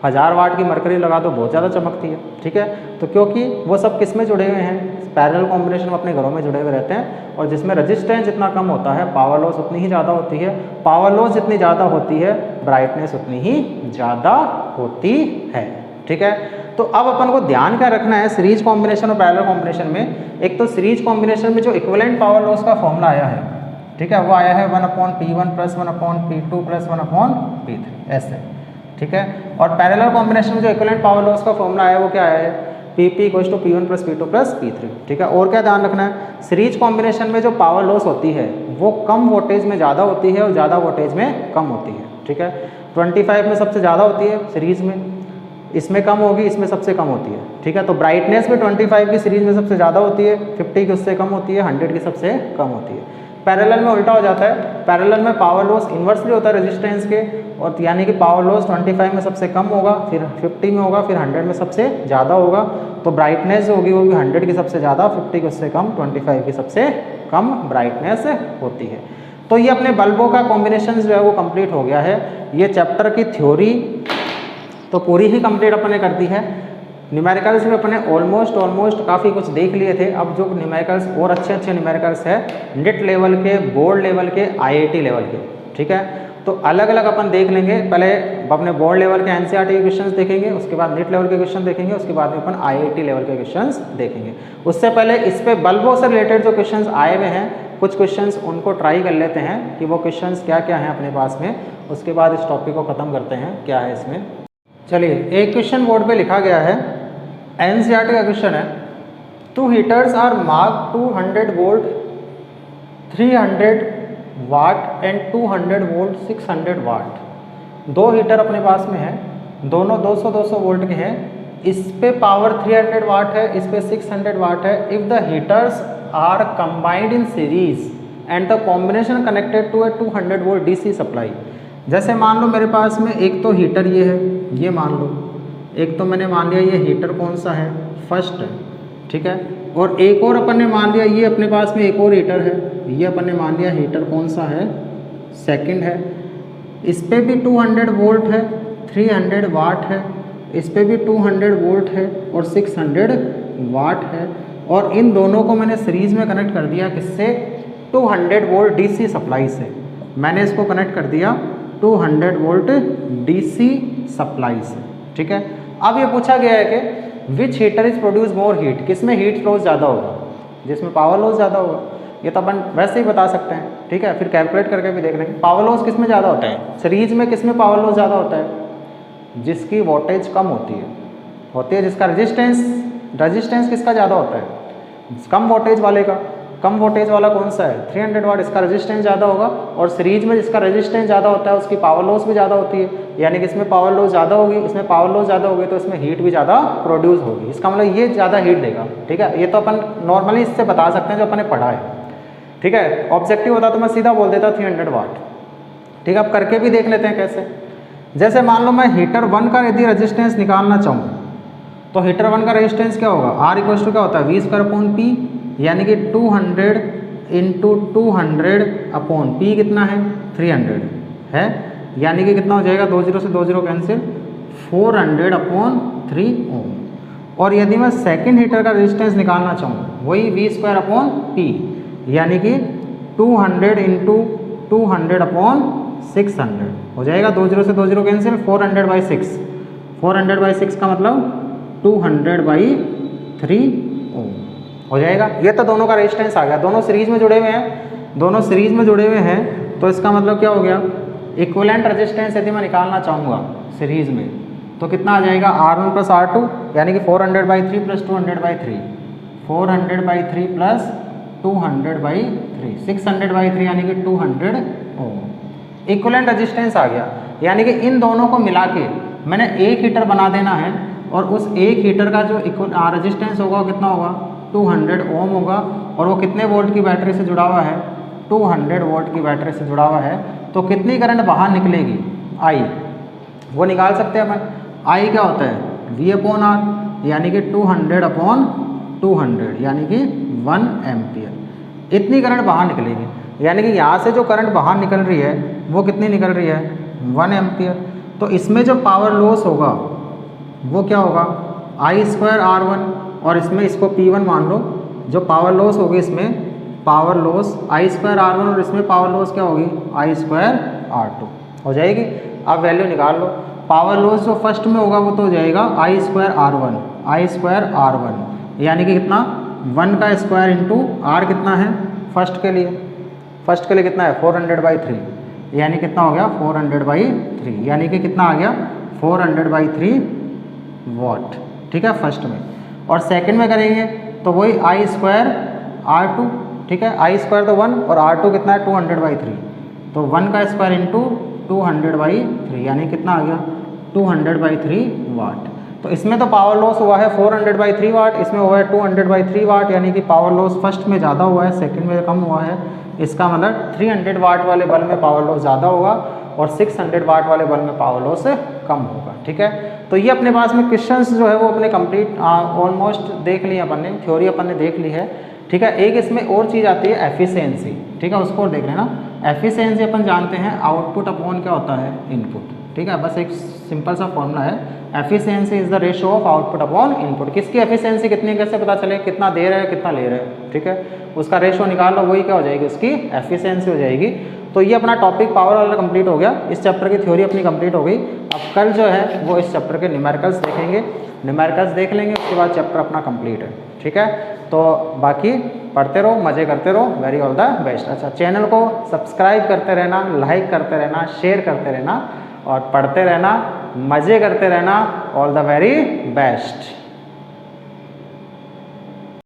1000 वाट की मरकरी लगा दो बहुत ज़्यादा चमकती है। ठीक है, तो क्योंकि वो सब किस में जुड़े हुए हैं, पैरेलल कॉम्बिनेशन में अपने घरों में जुड़े हुए रहते हैं, और जिसमें रेजिस्टेंस जितना कम होता है पावर लॉस उतनी ही ज़्यादा होती है। पावर लॉस जितनी ज़्यादा होती है ब्राइटनेस उतनी ही ज़्यादा होती है। ठीक है, तो अब अपन को ध्यान क्या रखना है सीरीज कॉम्बिनेशन और पैरेलल कॉम्बिनेशन में। एक तो सीरीज कॉम्बिनेशन में जो इक्विवेलेंट पावर लॉस का फॉर्मूला आया है, ठीक है, वो आया है 1/P1 + 1/P2 + 1/P3 ऐसे। ठीक है, और पैरेलल कॉम्बिनेशन में जो इक्विवेलेंट पावर लॉस का फॉर्मूला आया है वो क्या है, PP = P1 + P2 + P3। ठीक है, और क्या ध्यान रखना है, सीरीज कॉम्बिनेशन में जो पावर लॉस होती है वो कम वोल्टेज में ज़्यादा होती है और ज़्यादा वोल्टेज में कम होती है। ठीक है, 25 में सबसे ज़्यादा होती है सीरीज में, इसमें कम होगी, इसमें सबसे कम होती है। ठीक है, तो ब्राइटनेस में 25 की सीरीज में सबसे ज़्यादा होती है, 50 की उससे कम होती है, 100 की सबसे कम होती है। पैरेलल में उल्टा हो जाता है, पैरेलल में पावर लॉस इन्वर्सली होता है रेजिस्टेंस के, और यानी कि पावर लॉस 25 में सबसे कम होगा, फिर 50 में होगा, फिर 100 में सबसे ज़्यादा होगा। तो ब्राइटनेस जो होगी वो भी 100 की सबसे ज़्यादा, 50 की उससे कम, 25 की सबसे कम ब्राइटनेस होती है। तो ये अपने बल्बों का कॉम्बिनेशन जो है वो कंप्लीट हो गया है। ये चैप्टर की थ्योरी तो पूरी ही कंप्लीट अपन ने कर दी है। न्यूमेरिकल्स में अपने ऑलमोस्ट काफ़ी कुछ देख लिए थे। अब जो न्यूमेरिकल्स और अच्छे न्यूमेरिकल्स है नेट लेवल के, बोर्ड लेवल के, IIT लेवल के। ठीक है, तो अलग अलग अपन देख लेंगे। पहले अपने बोर्ड लेवल के NCERT के क्वेश्चंस देखेंगे, उसके बाद नेट लेवल के क्वेश्चन देखेंगे, उसके बाद में अपन IIT लेवल के क्वेश्चंस देखेंगे। उससे पहले इस पे बल्बों से रिलेटेड जो क्वेश्चंस आए हुए हैं कुछ क्वेश्चंस उनको ट्राई कर लेते हैं कि वो क्वेश्चंस क्या क्या हैं अपने पास में। उसके बाद इस टॉपिक को ख़त्म करते हैं क्या है इसमें। चलिए, एक क्वेश्चन बोर्ड पे लिखा गया है, NCERT का क्वेश्चन है, 2 heaters are mark 200 volt 300 watt and 200 volt 600 watt. 2 heater अपने पास में है, दोनों 200 वोल्ट के हैं। इस पे पावर 300 वाट है, इस पे 600 वाट है। If the heaters are combined in series and the combination connected to a 200 volt DC supply. जैसे मान लो मेरे पास में एक तो हीटर ये है, ये मान लो, एक तो मैंने मान लिया ये हीटर कौन सा है, फर्स्ट है। ठीक है, और एक और अपन ने मान लिया ये अपने पास में एक और हीटर है, ये अपन ने मान लिया हीटर कौन सा है, सेकंड है। इस पे भी 200 वोल्ट है, 300 वाट है, इस पे भी 200 वोल्ट है और 600 वाट है। और इन दोनों को मैंने सीरीज में कनेक्ट कर दिया किससे, 200 वोल्ट DC सप्लाई से। मैंने इसको कनेक्ट कर दिया 200 वोल्ट DC सप्लाई से। ठीक है, अब ये पूछा गया है कि which heater is produce more heat, किसमें हीट लॉस ज़्यादा होगा, जिसमें पावर लॉस ज़्यादा होगा। ये तो अपन वैसे ही बता सकते हैं। ठीक है, फिर कैलकुलेट करके भी देख लेंगे। पावर लॉस किस में ज़्यादा होता है, सीरीज में किस में पावर लॉस ज़्यादा होता है, जिसकी वोल्टेज कम होती है, जिसका रजिस्टेंस किसका ज़्यादा होता है, कम वोल्टेज वाले का। कम वोल्टेज वाला कौन सा है, 300 वाट, इसका रेजिस्टेंस ज़्यादा होगा। और सीरीज में जिसका रेजिस्टेंस ज़्यादा होता है उसकी पावर लॉस भी ज़्यादा होती है, यानी कि इसमें पावर लॉस ज़्यादा होगी, इसमें पावर लॉस ज़्यादा होगी तो इसमें हीट भी ज़्यादा प्रोड्यूस होगी। इसका मतलब ये ज़्यादा हीट देगा। ठीक है, ये तो अपन नॉर्मली इससे बता सकते हैं जो अपन ने पढ़ा है। ठीक है, ऑब्जेक्टिव होता तो मैं सीधा बोल देता 300 वाट। ठीक है, अब करके भी देख लेते हैं कैसे। जैसे मान लो मैं हीटर 1 का यदि रेजिस्टेंस निकालना चाहूँ तो हीटर 1 का रेजिस्टेंस क्या होगा, R = क्या होता है, V²/P, यानी कि 200 × 200 P कितना है, 300 है, यानी कि कितना हो जाएगा, 20 से 20 कैंसिल, 400/3 ओम। और यदि मैं सेकंड हीटर का रेजिस्टेंस निकालना चाहूँ वही V²/P, यानी कि 200 × 200/600 हो जाएगा, 20 से 20 कैंसिल, 400/6, 400/6 का मतलब 200/3 ओम हो जाएगा। ये तो दोनों का रेजिस्टेंस आ गया, दोनों सीरीज में जुड़े हुए हैं, दोनों सीरीज में जुड़े हुए हैं, तो इसका मतलब क्या हो गया, इक्विवेलेंट रेजिस्टेंस यदि मैं निकालना चाहूँगा सीरीज में तो कितना आ जाएगा, R1 + R2 यानी कि 400/3 + 200/3, 400/3 + 200/3, 600/3 यानी कि 200 ओम। इक्विवेलेंट रेजिस्टेंस आ गया, यानी कि इन दोनों को मिला के मैंने एक हीटर बना देना है और उस एक हीटर का जो रेजिस्टेंस होगा वो कितना होगा, 200 ओम होगा, और वो कितने वोल्ट की बैटरी से जुड़ा हुआ है, 200 वोल्ट की बैटरी से जुड़ा हुआ है। तो कितनी करंट बाहर निकलेगी, I वो निकाल सकते हैं अपन। I क्या होता है, V/R यानी कि 200/200 यानी कि 1 एम्पियर। इतनी करंट बाहर निकलेगी, यानी कि यहाँ से जो करंट बाहर निकल रही है वो कितनी निकल रही है, 1 एम्पियर। तो इसमें जो पावर लॉस होगा वो क्या होगा, I² R1, और इसमें इसको P1 मान लो। जो पावर लॉस होगी इसमें पावर लॉस I² R1 और इसमें पावर लॉस क्या होगी, I² R2 हो जाएगी। अब वैल्यू निकाल लो, पावर लॉस जो फर्स्ट में होगा वो तो हो जाएगा I² R1 यानी कि कितना, 1 का स्क्वायर इंटू R कितना है फर्स्ट के लिए, फर्स्ट के लिए कितना है 400/3 यानी कितना हो गया 400/3 यानी कि कितना आ गया 400/3 वॉट, ठीक है फर्स्ट में। और सेकंड में करेंगे तो वही I² R2, ठीक है, I² तो 1 और R2 कितना है 200/3, तो 1 का स्क्वायर इंटू 200/3 यानी कितना आ गया 200/3 वाट। तो इसमें तो पावर लॉस हुआ है 400/3 वाट, इसमें हुआ है 200/3 वाट, यानी कि पावर लॉस फर्स्ट में ज़्यादा हुआ है, सेकंड में कम हुआ है। इसका मतलब 300 वाट वाले बल्ब में पावर लॉस ज़्यादा होगा और 600 वाट वाले बल्ब में पावर लॉस कम होगा, ठीक है। तो ये अपने पास में क्वेश्चंस जो है वो अपने कंप्लीट ऑलमोस्ट देख लिए अपन ने, थ्योरी अपन ने देख ली है, ठीक है। एक इसमें और चीज़ आती है एफिशिएंसी, ठीक है, उसको देख लेना। एफिशिएंसी अपन जानते हैं आउटपुट अपॉन क्या होता है, इनपुट, ठीक है, बस एक सिंपल सा फॉर्मूला है, efficiency is the ratio of output upon input. किसकी एफिशिएंसी कितनी, कैसे पता चले, कितना दे रहा है कितना ले रहा है, ठीक है, उसका रेशियो निकाल लो, वही क्या हो जाएगी, उसकी एफिशिएंसी हो जाएगी। तो ये अपना टॉपिक पावर वाला कंप्लीट हो गया, इस चैप्टर की थ्योरी अपनी कंप्लीट हो गई। अब कल जो है वो इस चैप्टर के न्यूमेरिकल्स देखेंगे, न्यूमेरिकल्स देख लेंगे, उसके बाद चैप्टर अपना कंप्लीट है, ठीक है। तो बाकी पढ़ते रहो, मज़े करते रहो, वेरी ऑल द बेस्ट। अच्छा, चैनल को सब्सक्राइब करते रहना, लाइक करते रहना, शेयर करते रहना और पढ़ते रहना, मज़े करते रहना, ऑल द वेरी बेस्ट।